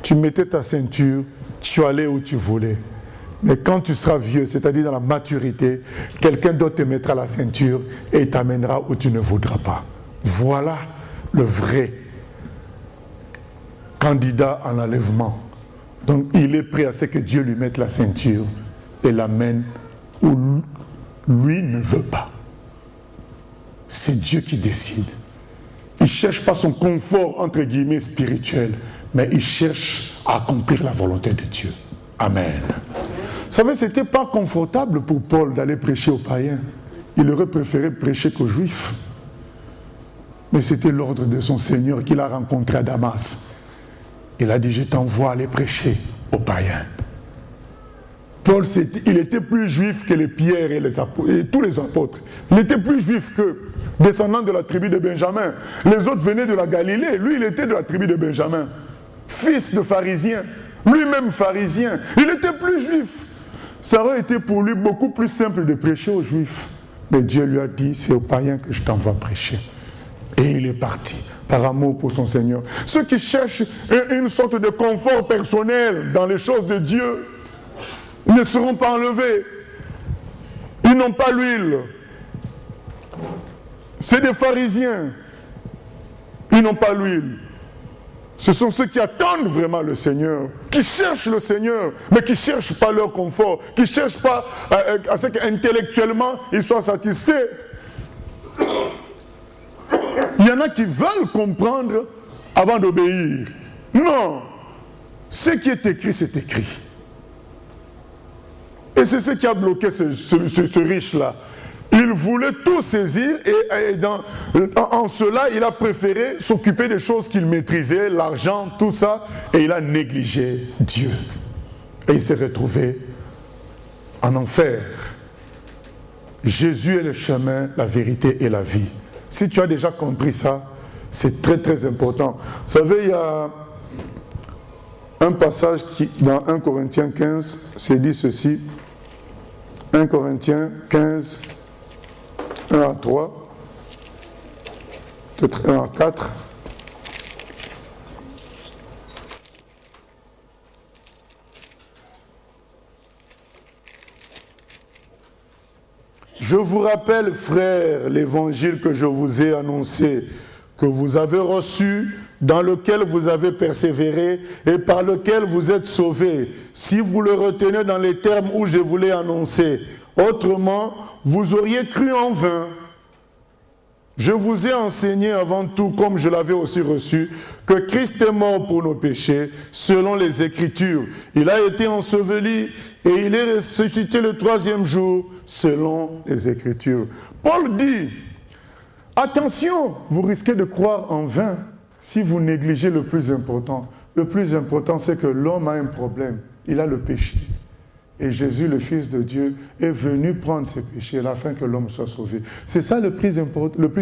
tu mettais ta ceinture, tu allais où tu voulais. Mais quand tu seras vieux, c'est-à-dire dans la maturité, quelqu'un d'autre te mettra la ceinture et il t'amènera où tu ne voudras pas. Voilà le vrai candidat en enlèvement. Donc il est prêt à ce que Dieu lui mette la ceinture et l'amène où lui ne veut pas. C'est Dieu qui décide. Il ne cherche pas son confort entre guillemets spirituel, mais il cherche à accomplir la volonté de Dieu. Amen. Vous savez, ce n'était pas confortable pour Paul d'aller prêcher aux païens. Il aurait préféré prêcher qu'aux Juifs. Mais c'était l'ordre de son Seigneur qu'il a rencontré à Damas. Il a dit, je t'envoie aller prêcher aux païens. Paul, il était plus juif que les Pierre et tous les apôtres. Il était plus juif que descendant de la tribu de Benjamin. Les autres venaient de la Galilée. Lui, il était de la tribu de Benjamin. Fils de pharisien. Lui-même pharisien. Il était plus juif. Ça aurait été pour lui beaucoup plus simple de prêcher aux juifs. Mais Dieu lui a dit, c'est aux païens que je t'envoie prêcher. Et il est parti. Par amour pour son Seigneur. Ceux qui cherchent une sorte de confort personnel dans les choses de Dieu ne seront pas enlevés. Ils n'ont pas l'huile. C'est des pharisiens. Ils n'ont pas l'huile. Ce sont ceux qui attendent vraiment le Seigneur, qui cherchent le Seigneur, mais qui ne cherchent pas leur confort, qui ne cherchent pas à ce qu'intellectuellement ils soient satisfaits. Il y en a qui veulent comprendre avant d'obéir. Non. Ce qui est écrit, c'est écrit. Et c'est ce qui a bloqué ce riche-là. Il voulait tout saisir et en cela, il a préféré s'occuper des choses qu'il maîtrisait, l'argent, tout ça, et il a négligé Dieu. Et il s'est retrouvé en enfer. Jésus est le chemin, la vérité et la vie. Si tu as déjà compris ça, c'est très très important. Vous savez, il y a un passage qui, dans 1 Corinthiens 15, c'est dit ceci. 1 Corinthiens 15, 1 à 3, peut-être 1 à 4. Je vous rappelle, frères, l'évangile que je vous ai annoncé, que vous avez reçu, dans lequel vous avez persévéré et par lequel vous êtes sauvés, si vous le retenez dans les termes où je vous l'ai annoncé. Autrement, vous auriez cru en vain. Je vous ai enseigné avant tout, comme je l'avais aussi reçu, que Christ est mort pour nos péchés, selon les Écritures. Il a été enseveli et il est ressuscité le troisième jour, selon les Écritures. Paul dit, attention, vous risquez de croire en vain si vous négligez le plus important. Le plus important, c'est que l'homme a un problème. Il a le péché. Et Jésus, le Fils de Dieu, est venu prendre ses péchés afin que l'homme soit sauvé. C'est ça le plus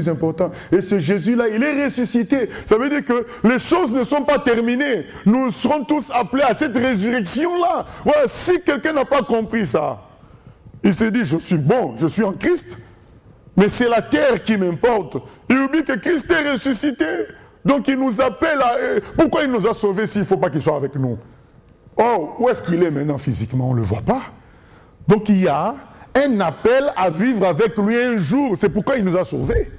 important. Et ce Jésus-là, il est ressuscité. Ça veut dire que les choses ne sont pas terminées. Nous serons tous appelés à cette résurrection-là. Voilà, si quelqu'un n'a pas compris ça, il se dit, je suis bon, je suis en Christ, mais c'est la terre qui m'importe. Il oublie que Christ est ressuscité. Donc il nous appelle à... Pourquoi il nous a sauvés s'il ne faut pas qu'il soit avec nous? Oh, où est-ce qu'il est maintenant physiquement? On ne le voit pas. Donc il y a un appel à vivre avec lui un jour. C'est pourquoi il nous a sauvés.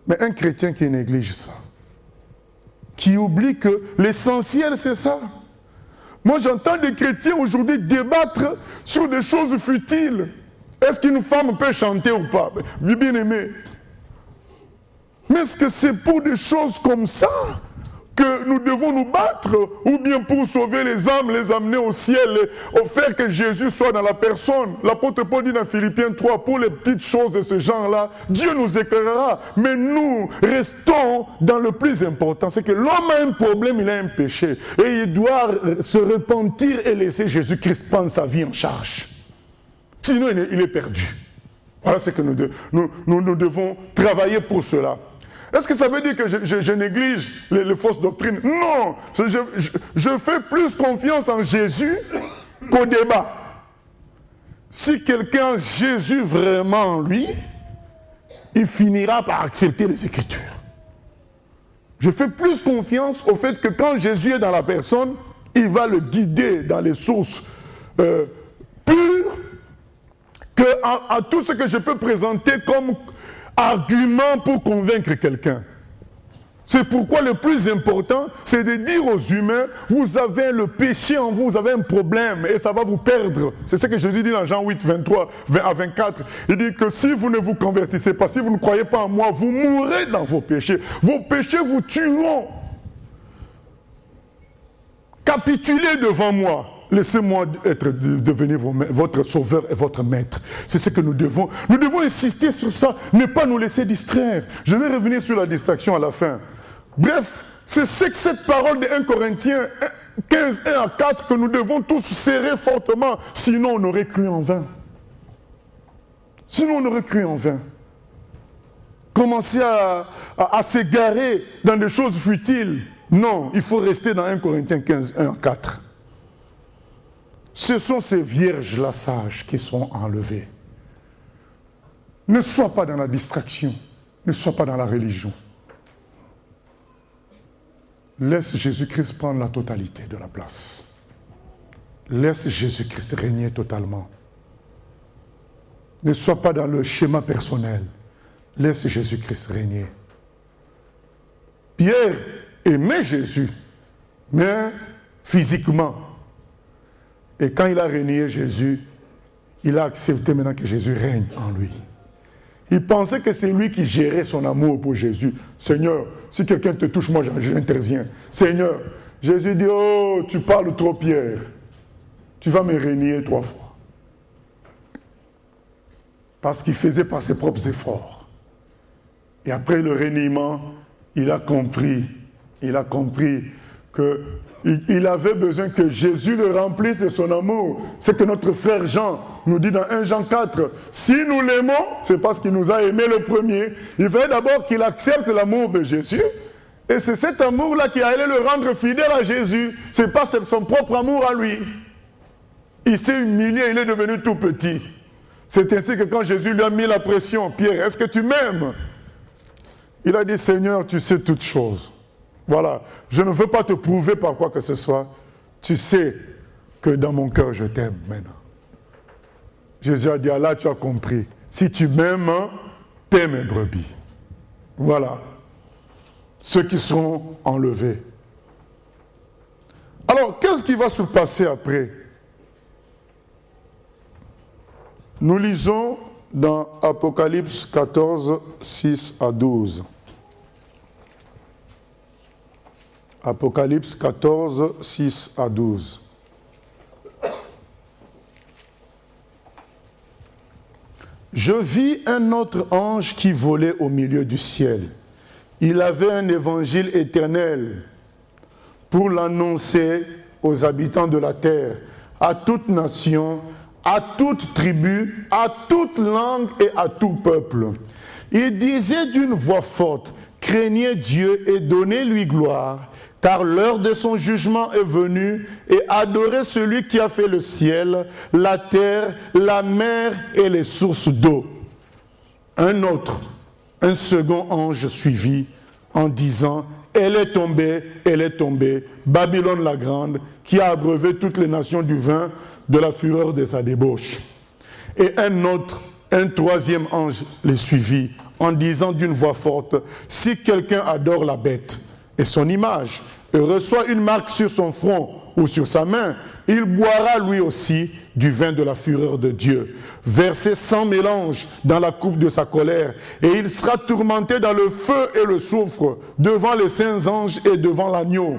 Mais un chrétien qui néglige ça, qui oublie que l'essentiel c'est ça. Moi j'entends des chrétiens aujourd'hui débattre sur des choses futiles. Est-ce qu'une femme peut chanter ou pas? Bien aimé. Mais est-ce que c'est pour des choses comme ça que nous devons nous battre, ou bien pour sauver les âmes, les amener au ciel, et faire que Jésus soit dans la personne? L'apôtre Paul dit dans Philippiens 3, pour les petites choses de ce genre-là, Dieu nous éclairera, mais nous restons dans le plus important, c'est que l'homme a un problème, il a un péché, et il doit se repentir et laisser Jésus-Christ prendre sa vie en charge. Sinon, il est perdu. Voilà ce que nous devons travailler pour cela. Est-ce que ça veut dire que je néglige les fausses doctrines? Non, je fais plus confiance en Jésus qu'au débat. Si quelqu'un a Jésus vraiment en lui, il finira par accepter les Écritures. Je fais plus confiance au fait que quand Jésus est dans la personne, il va le guider dans les sources pures, qu'à tout ce que je peux présenter comme argument pour convaincre quelqu'un. C'est pourquoi le plus important, c'est de dire aux humains, vous avez le péché en vous, vous avez un problème et ça va vous perdre. C'est ce que Jésus dit dans Jean 8, 23 à 24. Il dit que si vous ne vous convertissez pas, si vous ne croyez pas en moi, vous mourrez dans vos péchés. Vos péchés vous tueront. Capitulez devant moi. Laissez-moi devenir votre sauveur et votre maître. C'est ce que nous devons. Nous devons insister sur ça, ne pas nous laisser distraire. Je vais revenir sur la distraction à la fin. Bref, c'est cette parole de 1 Corinthiens 15, 1 à 4 que nous devons tous serrer fortement. Sinon, on aurait cru en vain. Sinon, on aurait cru en vain. Commencer à s'égarer dans des choses futiles. Non, il faut rester dans 1 Corinthiens 15, 1 à 4. Ce sont ces vierges-là sages qui sont enlevées. Ne sois pas dans la distraction, ne sois pas dans la religion. Laisse Jésus-Christ prendre la totalité de la place. Laisse Jésus-Christ régner totalement. Ne sois pas dans le schéma personnel. Laisse Jésus-Christ régner. Pierre aimait Jésus, mais physiquement. Et quand il a régné Jésus, il a accepté maintenant que Jésus règne en lui. Il pensait que c'est lui qui gérait son amour pour Jésus. Seigneur, si quelqu'un te touche, moi j'interviens. Seigneur, Jésus dit, oh, tu parles trop, Pierre. Tu vas me régner 3 fois. Parce qu'il faisait par ses propres efforts. Et après le régnement, il a compris qu'il avait besoin que Jésus le remplisse de son amour. C'est que notre frère Jean nous dit dans 1 Jean 4, si nous l'aimons, c'est parce qu'il nous a aimé le premier. Il fallait d'abord qu'il accepte l'amour de Jésus, et c'est cet amour-là qui allait le rendre fidèle à Jésus. Ce n'est pas son propre amour à lui. Il s'est humilié, il est devenu tout petit. C'est ainsi que quand Jésus lui a mis la pression, Pierre, est-ce que tu m'aimes? Il a dit, Seigneur, tu sais toutes choses. Voilà, je ne veux pas te prouver par quoi que ce soit. Tu sais que dans mon cœur, je t'aime maintenant. Jésus a dit, ah là, tu as compris. Si tu m'aimes, paie mes brebis. Voilà. Ceux qui seront enlevés. Alors, qu'est-ce qui va se passer après? Nous lisons dans Apocalypse 14, 6 à 12. Apocalypse 14, 6 à 12. Je vis un autre ange qui volait au milieu du ciel. Il avait un évangile éternel pour l'annoncer aux habitants de la terre, à toute nation, à toute tribu, à toute langue et à tout peuple. Il disait d'une voix forte, « Craignez Dieu et donnez-lui gloire, car l'heure de son jugement est venue, et adorez celui qui a fait le ciel, la terre, la mer et les sources d'eau. » Un second ange suivit en disant, « Elle est tombée, Babylone la grande, qui a abreuvé toutes les nations du vin de la fureur de sa débauche. » Et un troisième ange les suivit en disant d'une voix forte, « Si quelqu'un adore la bête et son image, et reçoit une marque sur son front ou sur sa main, il boira lui aussi du vin de la fureur de Dieu, versé sans mélange dans la coupe de sa colère, et il sera tourmenté dans le feu et le soufre, devant les saints anges et devant l'agneau.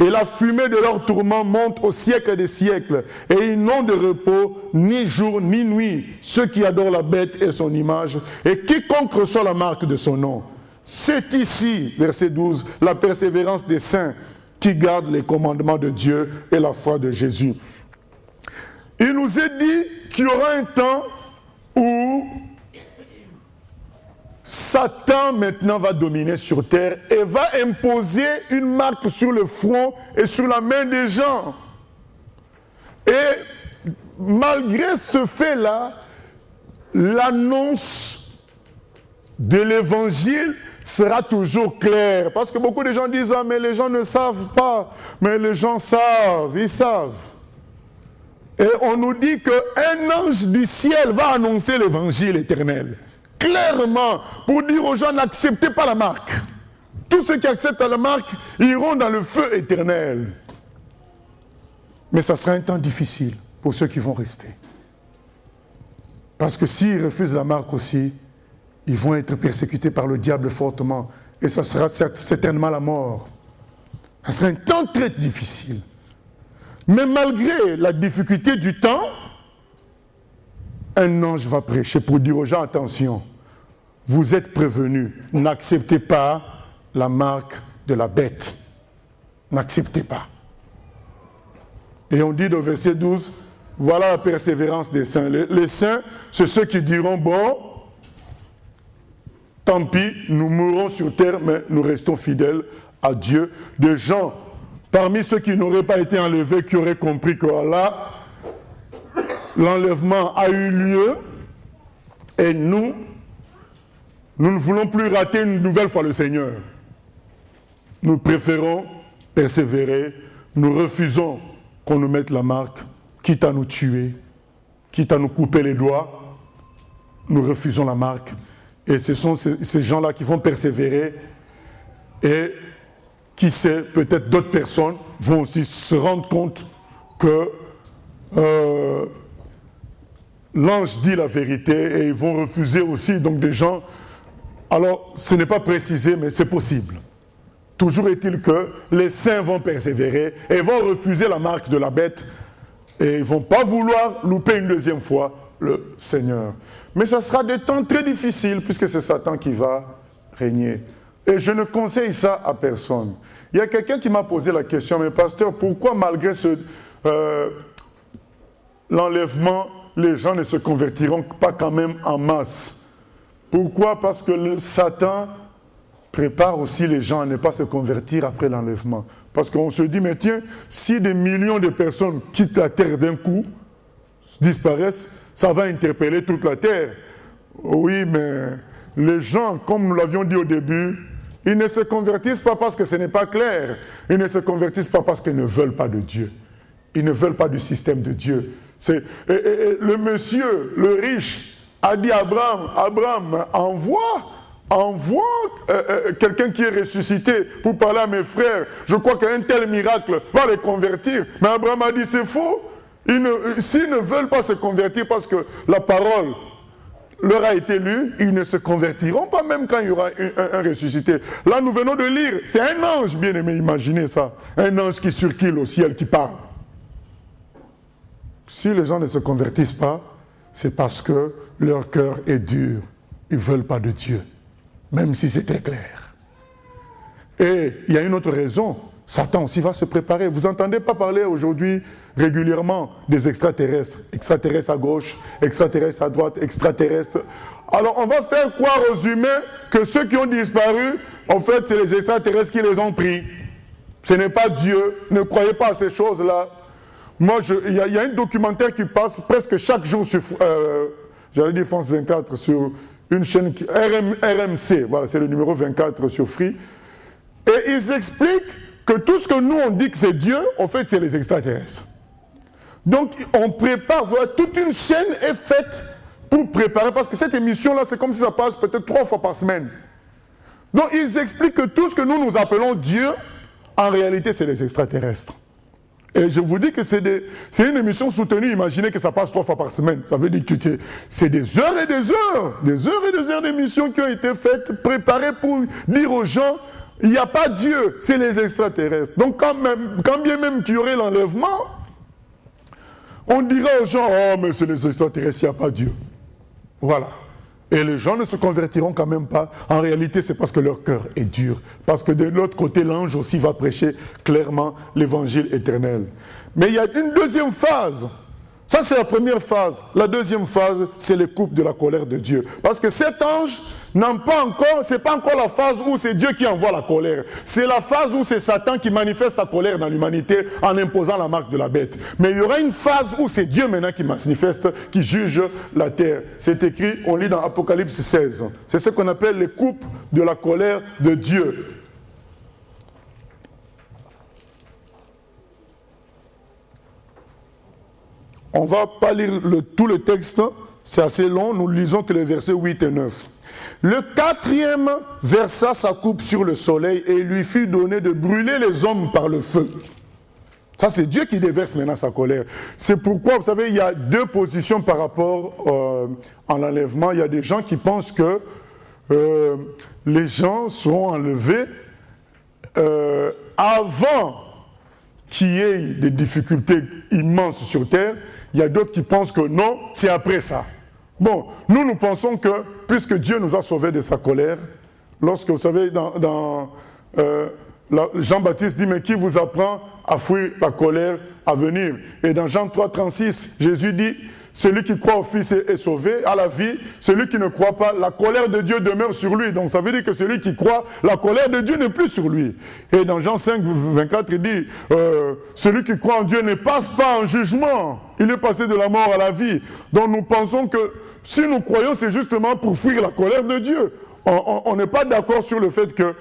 Et la fumée de leur tourment monte au siècle des siècles, et ils n'ont de repos ni jour ni nuit, ceux qui adorent la bête et son image, et quiconque reçoit la marque de son nom. C'est ici, verset 12, la persévérance des saints qui gardent les commandements de Dieu et la foi de Jésus. Il nous est dit qu'il y aura un temps où Satan maintenant va dominer sur terre et va imposer une marque sur le front et sur la main des gens. Et malgré ce fait-là, l'annonce de l'évangile sera toujours claire. Parce que beaucoup de gens disent, ah, mais les gens ne savent pas. Mais les gens savent, ils savent. Et on nous dit qu'un ange du ciel va annoncer l'évangile éternel. Clairement, pour dire aux gens, n'acceptez pas la marque. Tous ceux qui acceptent la marque iront dans le feu éternel. Mais ça sera un temps difficile pour ceux qui vont rester. Parce que s'ils refusent la marque aussi, ils vont être persécutés par le diable fortement. Et ça sera certainement la mort. Ça sera un temps très difficile. Mais malgré la difficulté du temps, un ange va prêcher pour dire aux gens, attention, vous êtes prévenus, n'acceptez pas la marque de la bête. N'acceptez pas. Et on dit dans verset 12, voilà la persévérance des saints. Les saints, c'est ceux qui diront, bon, tant pis, nous mourrons sur terre, mais nous restons fidèles à Dieu. Des gens, parmi ceux qui n'auraient pas été enlevés, qui auraient compris que là, l'enlèvement a eu lieu, et nous ne voulons plus rater une nouvelle fois le Seigneur. Nous préférons persévérer, nous refusons qu'on nous mette la marque, quitte à nous tuer, quitte à nous couper les doigts, nous refusons la marque. Et ce sont ces gens-là qui vont persévérer et qui sait, peut-être d'autres personnes vont aussi se rendre compte que l'ange dit la vérité et ils vont refuser aussi, donc des gens. Alors, ce n'est pas précisé, mais c'est possible. Toujours est-il que les saints vont persévérer et vont refuser la marque de la bête et ils ne vont pas vouloir louper une deuxième fois le Seigneur. Mais ça sera des temps très difficiles puisque c'est Satan qui va régner. Et je ne conseille ça à personne. Il y a quelqu'un qui m'a posé la question, mais pasteur, pourquoi malgré l'enlèvement, les gens ne se convertiront pas quand même en masse? Pourquoi? Parce que Satan prépare aussi les gens à ne pas se convertir après l'enlèvement. Parce qu'on se dit, mais tiens, si des millions de personnes quittent la terre d'un coup, disparaissent, ça va interpeller toute la terre. Oui, mais les gens, comme nous l'avions dit au début, ils ne se convertissent pas parce que ce n'est pas clair. Ils ne se convertissent pas parce qu'ils ne veulent pas de Dieu. Ils ne veulent pas du système de Dieu. Le monsieur, le riche, a dit à Abraham, envoie quelqu'un qui est ressuscité pour parler à mes frères. Je crois qu'un tel miracle va les convertir. Mais Abraham a dit, c'est faux. S'ils ne veulent pas se convertir parce que la parole leur a été lu, ils ne se convertiront pas même quand il y aura un ressuscité. Là, nous venons de lire, c'est un ange, bien aimé, imaginez ça. Un ange qui circule au ciel, qui parle. Si les gens ne se convertissent pas, c'est parce que leur cœur est dur. Ils ne veulent pas de Dieu, même si c'était clair. Et il y a une autre raison. Satan aussi va se préparer. Vous n'entendez pas parler aujourd'hui régulièrement des extraterrestres. Extraterrestres à gauche, extraterrestres à droite, extraterrestres. Alors on va faire croire aux humains que ceux qui ont disparu, en fait, c'est les extraterrestres qui les ont pris. Ce n'est pas Dieu. Ne croyez pas à ces choses-là. Moi, il y a un documentaire qui passe presque chaque jour sur, j'allais dire France 24, sur une chaîne RMC, voilà, c'est le numéro 24 sur Free. Et ils expliquent que tout ce que nous on dit que c'est Dieu, en fait, c'est les extraterrestres. Donc, on prépare, voilà, toute une chaîne est faite pour préparer, parce que cette émission-là, c'est comme si ça passe peut-être 3 fois par semaine. Donc, ils expliquent que tout ce que nous appelons Dieu, en réalité, c'est les extraterrestres. Et je vous dis que c'est une émission soutenue. Imaginez que ça passe 3 fois par semaine. Ça veut dire que c'est des heures et des heures d'émissions qui ont été faites, préparées pour dire aux gens, il n'y a pas Dieu, c'est les extraterrestres. Donc quand bien même qu'il y aurait l'enlèvement, on dira aux gens, oh mais c'est les extraterrestres, il n'y a pas Dieu. Voilà. Et les gens ne se convertiront quand même pas. En réalité, c'est parce que leur cœur est dur. Parce que de l'autre côté, l'ange aussi va prêcher clairement l'évangile éternel. Mais il y a une deuxième phase. Ça, c'est la première phase. La deuxième phase, c'est les coupes de la colère de Dieu. Parce que cet ange n'a pas encore, c'est pas encore la phase où c'est Dieu qui envoie la colère. C'est la phase où c'est Satan qui manifeste sa colère dans l'humanité en imposant la marque de la bête. Mais il y aura une phase où c'est Dieu maintenant qui manifeste, qui juge la terre. C'est écrit, on lit dans Apocalypse 16. C'est ce qu'on appelle les coupes de la colère de Dieu. On ne va pas lire tout le texte, c'est assez long, nous ne lisons que les versets 8 et 9. Le 4e versa sa coupe sur le soleil et il lui fut donné de brûler les hommes par le feu. Ça, c'est Dieu qui déverse maintenant sa colère. C'est pourquoi, vous savez, il y a 2 positions par rapport à l'enlèvement. Il y a des gens qui pensent que les gens seront enlevés avant qu'il y ait des difficultés immenses sur terre. Il y a d'autres qui pensent que non, c'est après ça. Bon, nous pensons que, puisque Dieu nous a sauvés de sa colère, lorsque, vous savez, Jean-Baptiste dit, mais qui vous apprend à fuir la colère à venir? Et dans Jean 3, 36, Jésus dit, celui qui croit au Fils est sauvé, à la vie. Celui qui ne croit pas, la colère de Dieu demeure sur lui. Donc ça veut dire que celui qui croit, la colère de Dieu n'est plus sur lui. Et dans Jean 5, 24, il dit, celui qui croit en Dieu ne passe pas en jugement. Il est passé de la mort à la vie. Donc nous pensons que si nous croyons, c'est justement pour fuir la colère de Dieu. On n'est pas d'accord sur le fait que,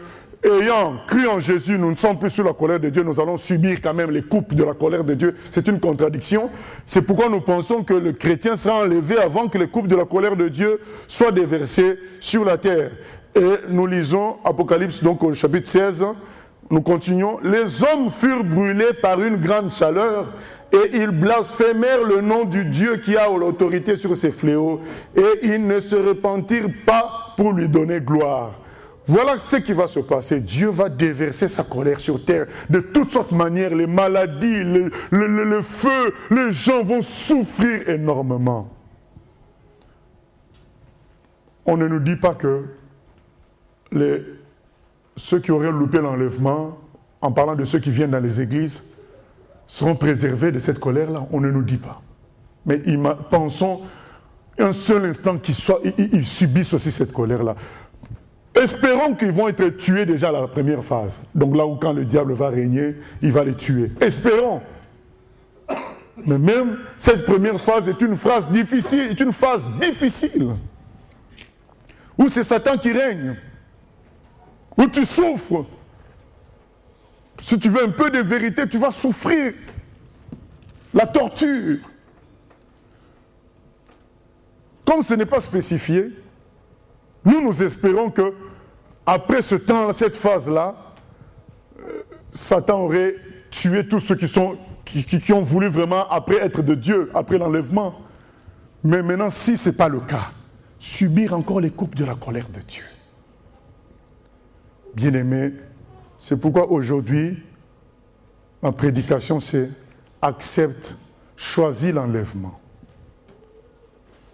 ayant cru en Jésus, nous ne sommes plus sous la colère de Dieu, nous allons subir quand même les coupes de la colère de Dieu. C'est une contradiction. C'est pourquoi nous pensons que le chrétien sera enlevé avant que les coupes de la colère de Dieu soient déversées sur la terre. Et nous lisons Apocalypse, donc au chapitre 16, nous continuons. Les hommes furent brûlés par une grande chaleur et ils blasphémèrent le nom du Dieu qui a l'autorité sur ces fléaux et ils ne se repentirent pas pour lui donner gloire. Voilà ce qui va se passer. Dieu va déverser sa colère sur terre de toutes sortes de manières. Les maladies, le feu, les gens vont souffrir énormément. On ne nous dit pas que ceux qui auraient loupé l'enlèvement, en parlant de ceux qui viennent dans les églises, seront préservés de cette colère-là. On ne nous dit pas. Mais pensons un seul instant qu'ils subissent aussi cette colère-là. Espérons qu'ils vont être tués déjà à la première phase. Donc là où quand le diable va régner, il va les tuer. Espérons. Mais même cette première phase est une phase difficile. Où c'est Satan qui règne. Où tu souffres. Si tu veux un peu de vérité, tu vas souffrir. La torture. Comme ce n'est pas spécifié, nous espérons que après ce temps, cette phase-là, Satan aurait tué tous ceux qui ont voulu vraiment après être de Dieu, après l'enlèvement. Mais maintenant, si ce n'est pas le cas, subir encore les coupes de la colère de Dieu. Bien-aimés, c'est pourquoi aujourd'hui, ma prédication, c'est accepte, choisis l'enlèvement.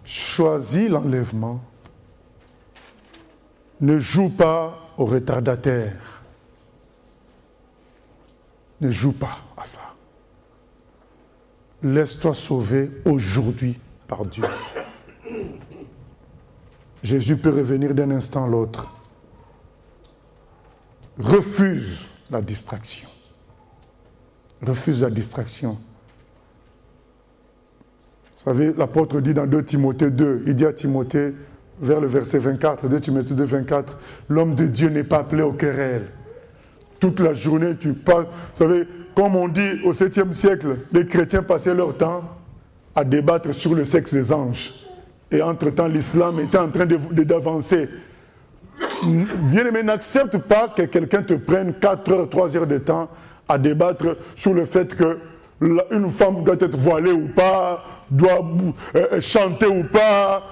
Choisis l'enlèvement. Ne joue pas au retardataire. Ne joue pas à ça. Laisse-toi sauver aujourd'hui par Dieu. Jésus peut revenir d'un instant à l'autre. Refuse la distraction. Refuse la distraction. Vous savez, l'apôtre dit dans 2 Timothée 2, il dit à Timothée, vers le verset 24, 2 Timothée 2, 24, l'homme de Dieu n'est pas appelé aux querelles. Toute la journée, tu passes. Vous savez, comme on dit au 7e siècle, les chrétiens passaient leur temps à débattre sur le sexe des anges. Et entre-temps, l'islam était en train d'avancer. Bien-aimé, n'accepte pas que quelqu'un te prenne 4 heures, 3 heures de temps à débattre sur le fait qu'une femme doit être voilée ou pas, doit chanter ou pas.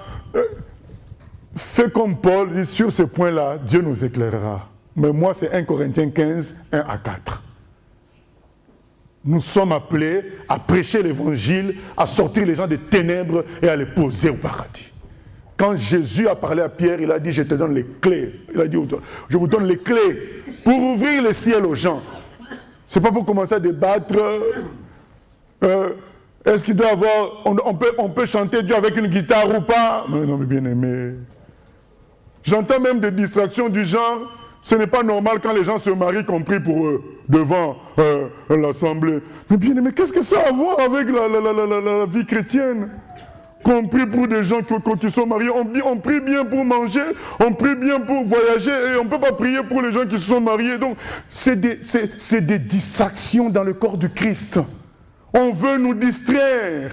Fais comme Paul, dit sur ce point-là, Dieu nous éclairera. Mais moi, c'est 1 Corinthiens 15, 1 à 4. Nous sommes appelés à prêcher l'évangile, à sortir les gens des ténèbres et à les poser au paradis. Quand Jésus a parlé à Pierre, il a dit, je te donne les clés. Il a dit, je vous donne les clés pour ouvrir le ciel aux gens. Ce n'est pas pour commencer à débattre. Est-ce qu'il doit avoir... On peut chanter Dieu avec une guitare ou pas? Non, mais bien aimé. J'entends même des distractions du genre, ce n'est pas normal quand les gens se marient, compris pour eux, devant l'assemblée. Mais bien aimé, qu'est-ce que ça a à voir avec la vie chrétienne? Compris pour des gens qui sont mariés, on prie bien pour manger, on prie bien pour voyager, et on ne peut pas prier pour les gens qui se sont mariés. Donc, c'est des distractions dans le corps du Christ. On veut nous distraire.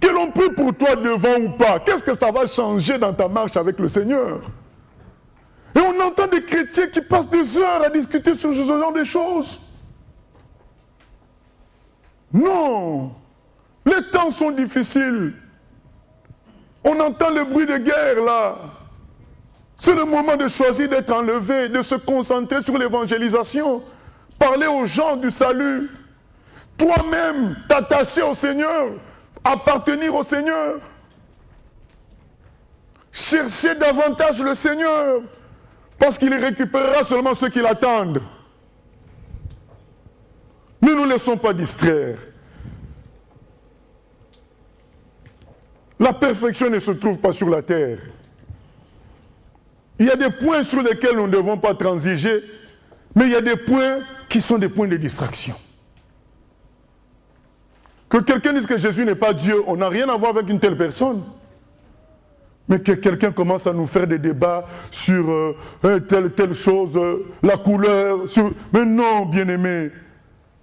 Que l'on prie pour toi devant ou pas, qu'est-ce que ça va changer dans ta marche avec le Seigneur? Et on entend des chrétiens qui passent des heures à discuter sur ce genre de choses. Non! Les temps sont difficiles. On entend le bruit de guerre là. C'est le moment de choisir d'être enlevé, de se concentrer sur l'évangélisation. Parler aux gens du salut. Toi-même, t'attacher au Seigneur. Appartenir au Seigneur. Chercher davantage le Seigneur. Parce qu'il récupérera seulement ceux qui l'attendent. Ne nous laissons pas distraire. La perfection ne se trouve pas sur la terre. Il y a des points sur lesquels nous ne devons pas transiger, mais il y a des points qui sont des points de distraction. Que quelqu'un dise que Jésus n'est pas Dieu, on n'a rien à voir avec une telle personne. Mais que quelqu'un commence à nous faire des débats sur telle chose, la couleur, mais non, bien-aimé.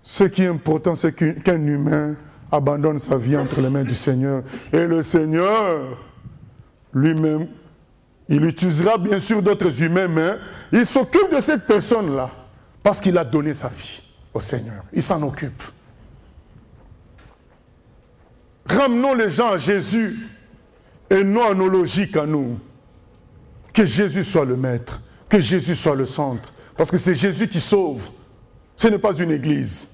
Ce qui est important, c'est qu'un humain abandonne sa vie entre les mains du Seigneur. Et le Seigneur, lui-même, il utilisera bien sûr d'autres humains, mais il s'occupe de cette personne-là, parce qu'il a donné sa vie au Seigneur. Il s'en occupe. Ramenons les gens à Jésus, et non à nos logiques à nous. Que Jésus soit le maître, que Jésus soit le centre, parce que c'est Jésus qui sauve. Ce n'est pas une église.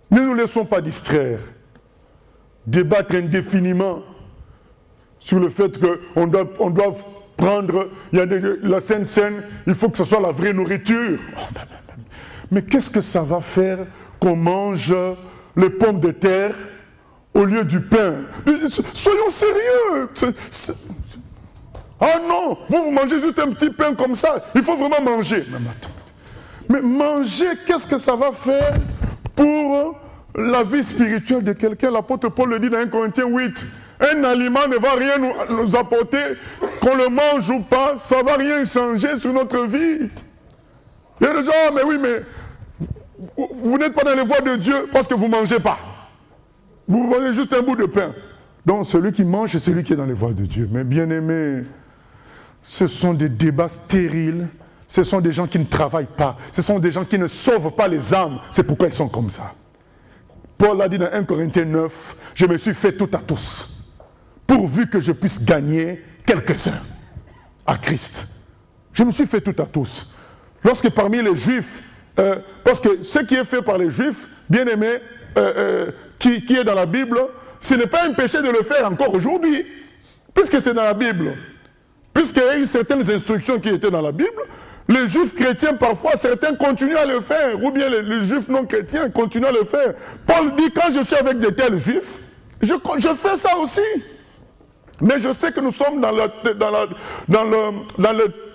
Ne nous laissons pas distraire, débattre indéfiniment sur le fait qu'on doit prendre, il y a la Sainte Seine, il faut que ce soit la vraie nourriture. Mais qu'est-ce que ça va faire qu'on mange les pommes de terre au lieu du pain? Soyons sérieux. Ah non, vous mangez juste un petit pain comme ça, il faut vraiment manger. Mais manger, qu'est-ce que ça va faire pour la vie spirituelle de quelqu'un? L'apôtre Paul le dit dans 1 Corinthiens 8. Un aliment ne va rien nous apporter, qu'on le mange ou pas, ça ne va rien changer sur notre vie. Il y a des gens, mais oui, mais vous n'êtes pas dans les voies de Dieu parce que vous ne mangez pas. Vous mangez juste un bout de pain. Donc celui qui mange, c'est celui qui est dans les voies de Dieu. Mais bien aimé, ce sont des débats stériles. Ce sont des gens qui ne travaillent pas. Ce sont des gens qui ne sauvent pas les âmes. C'est pourquoi ils sont comme ça. Paul a dit dans 1 Corinthiens 9, je me suis fait tout à tous. pourvu que je puisse gagner quelques-uns à Christ. Je me suis fait tout à tous. Lorsque parmi les Juifs, parce que ce qui est fait par les Juifs, bien aimés, qui est dans la Bible, ce n'est pas un péché de le faire encore aujourd'hui, puisque c'est dans la Bible. Puisqu'il y a eu certaines instructions qui étaient dans la Bible, les Juifs chrétiens, parfois, certains continuent à le faire, ou bien les Juifs non chrétiens continuent à le faire. Paul dit, quand je suis avec de tels Juifs, je fais ça aussi. Mais je sais que nous sommes dans le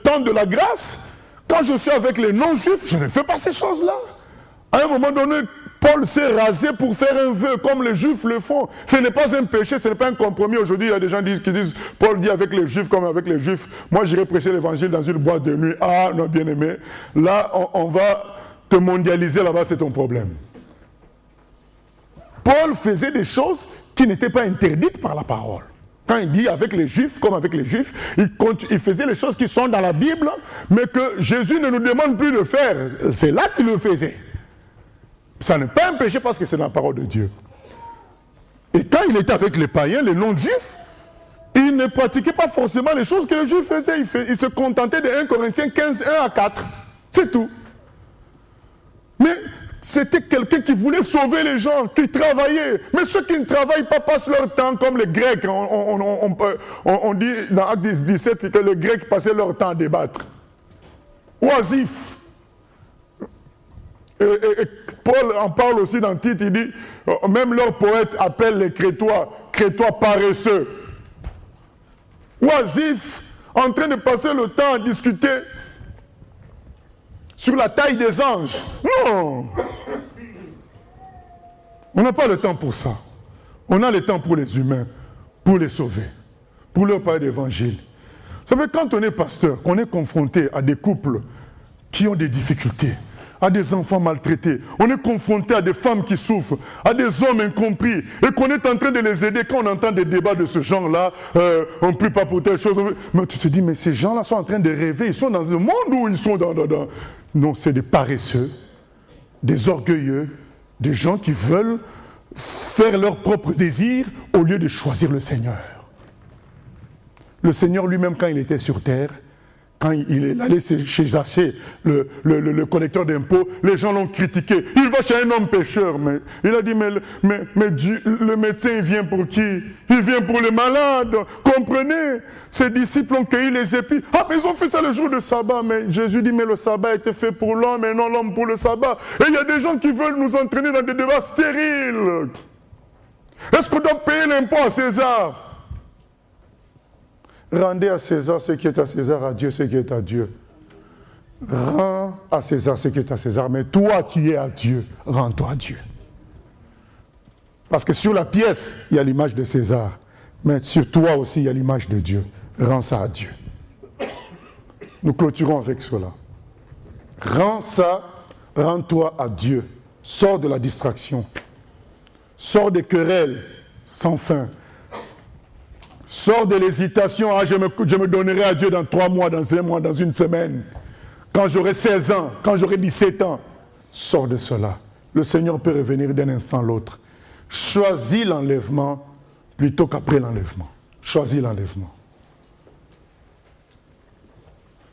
temps de la grâce. Quand je suis avec les non-juifs, je ne fais pas ces choses-là. À un moment donné, Paul s'est rasé pour faire un vœu, comme les Juifs le font. Ce n'est pas un péché, ce n'est pas un compromis. Aujourd'hui, il y a des gens qui disent, Paul dit avec les Juifs comme avec les Juifs. Moi, j'irai prêcher l'évangile dans une boîte de nuit. Ah, non, bien-aimé. Là, on va te mondialiser là-bas, c'est ton problème. Paul faisait des choses qui n'étaient pas interdites par la parole. Quand il dit avec les Juifs, comme avec les Juifs, il faisait les choses qui sont dans la Bible, mais que Jésus ne nous demande plus de faire. C'est là qu'il le faisait. Ça n'est pas un péché parce que c'est dans la parole de Dieu. Et quand il était avec les païens, les non-juifs, il ne pratiquait pas forcément les choses que les Juifs faisaient. Il se contentait de 1 Corinthiens 15, 1 à 4. C'est tout. Mais c'était quelqu'un qui voulait sauver les gens, qui travaillait. Mais ceux qui ne travaillent pas passent leur temps comme les Grecs. On dit dans Actes 17 que les Grecs passaient leur temps à débattre. Oisifs. Et Paul en parle aussi dans Tite, il dit, même leurs poètes appellent les Crétois paresseux. Oisifs, en train de passer le temps à discuter sur la taille des anges. Non! On n'a pas le temps pour ça. On a le temps pour les humains, pour les sauver, pour leur parler d'évangile. Vous savez, quand on est pasteur, qu'on est confronté à des couples qui ont des difficultés, à des enfants maltraités, on est confronté à des femmes qui souffrent, à des hommes incompris, et qu'on est en train de les aider. Quand on entend des débats de ce genre-là, on ne prie pas pour telle chose. Mais tu te dis, mais ces gens-là sont en train de rêver, ils sont dans un monde où ils sont dans... Non, c'est des paresseux, des orgueilleux, des gens qui veulent faire leurs propres désirs au lieu de choisir le Seigneur. Le Seigneur lui-même, quand il était sur terre, quand il est allé chez Zachée, le collecteur d'impôts, les gens l'ont critiqué. Il va chez un homme pécheur. Mais il a dit, mais Dieu, le médecin, il vient pour qui? Il vient pour les malades. Comprenez? Ses disciples ont cueilli les épis. Ah, mais ils ont fait ça le jour de sabbat. Mais Jésus dit, mais le sabbat a été fait pour l'homme et non l'homme pour le sabbat. Et il y a des gens qui veulent nous entraîner dans des débats stériles. Est-ce qu'on doit payer l'impôt à César? Rendez à César ce qui est à César, à Dieu ce qui est à Dieu. Rends à César ce qui est à César, mais toi tu es à Dieu, rends-toi à Dieu. Parce que sur la pièce, il y a l'image de César, mais sur toi aussi, il y a l'image de Dieu. Rends ça à Dieu. Nous clôturons avec cela. Rends-toi à Dieu. Sors de la distraction. Sors des querelles sans fin. Sors de l'hésitation, je me donnerai à Dieu dans 3 mois, dans 1 mois, dans 1 semaine. Quand j'aurai 16 ans, quand j'aurai 17 ans. Sors de cela. Le Seigneur peut revenir d'un instant à l'autre. Choisis l'enlèvement plutôt qu'après l'enlèvement. Choisis l'enlèvement.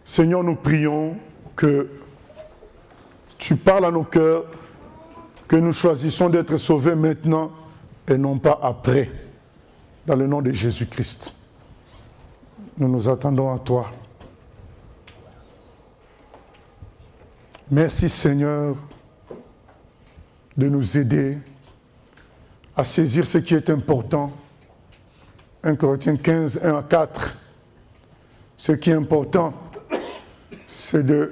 Seigneur, nous prions que tu parles à nos cœurs, que nous choisissons d'être sauvés maintenant et non pas après. Dans le nom de Jésus-Christ, nous nous attendons à toi. Merci Seigneur de nous aider à saisir ce qui est important. 1 Corinthiens 15, 1 à 4. Ce qui est important, c'est de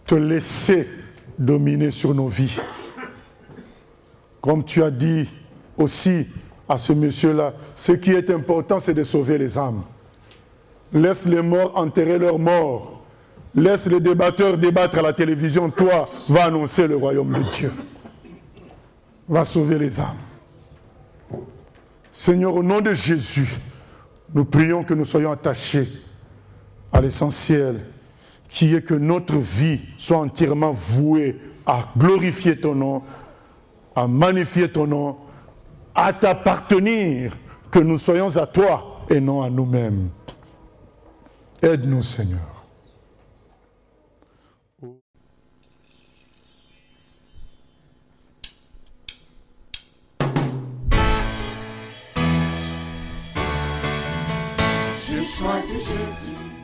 te laisser dominer sur nos vies. Comme tu as dit aussi à ce monsieur-là, ce qui est important, c'est de sauver les âmes. Laisse les morts enterrer leurs morts. Laisse les débatteurs débattre à la télévision. Toi, va annoncer le royaume de Dieu. Va sauver les âmes. Seigneur, au nom de Jésus, nous prions que nous soyons attachés à l'essentiel, qui est que notre vie soit entièrement vouée à glorifier ton nom, à magnifier ton nom, à t'appartenir que nous soyons à toi et non à nous-mêmes. Aide-nous, Seigneur. J'ai choisi Jésus.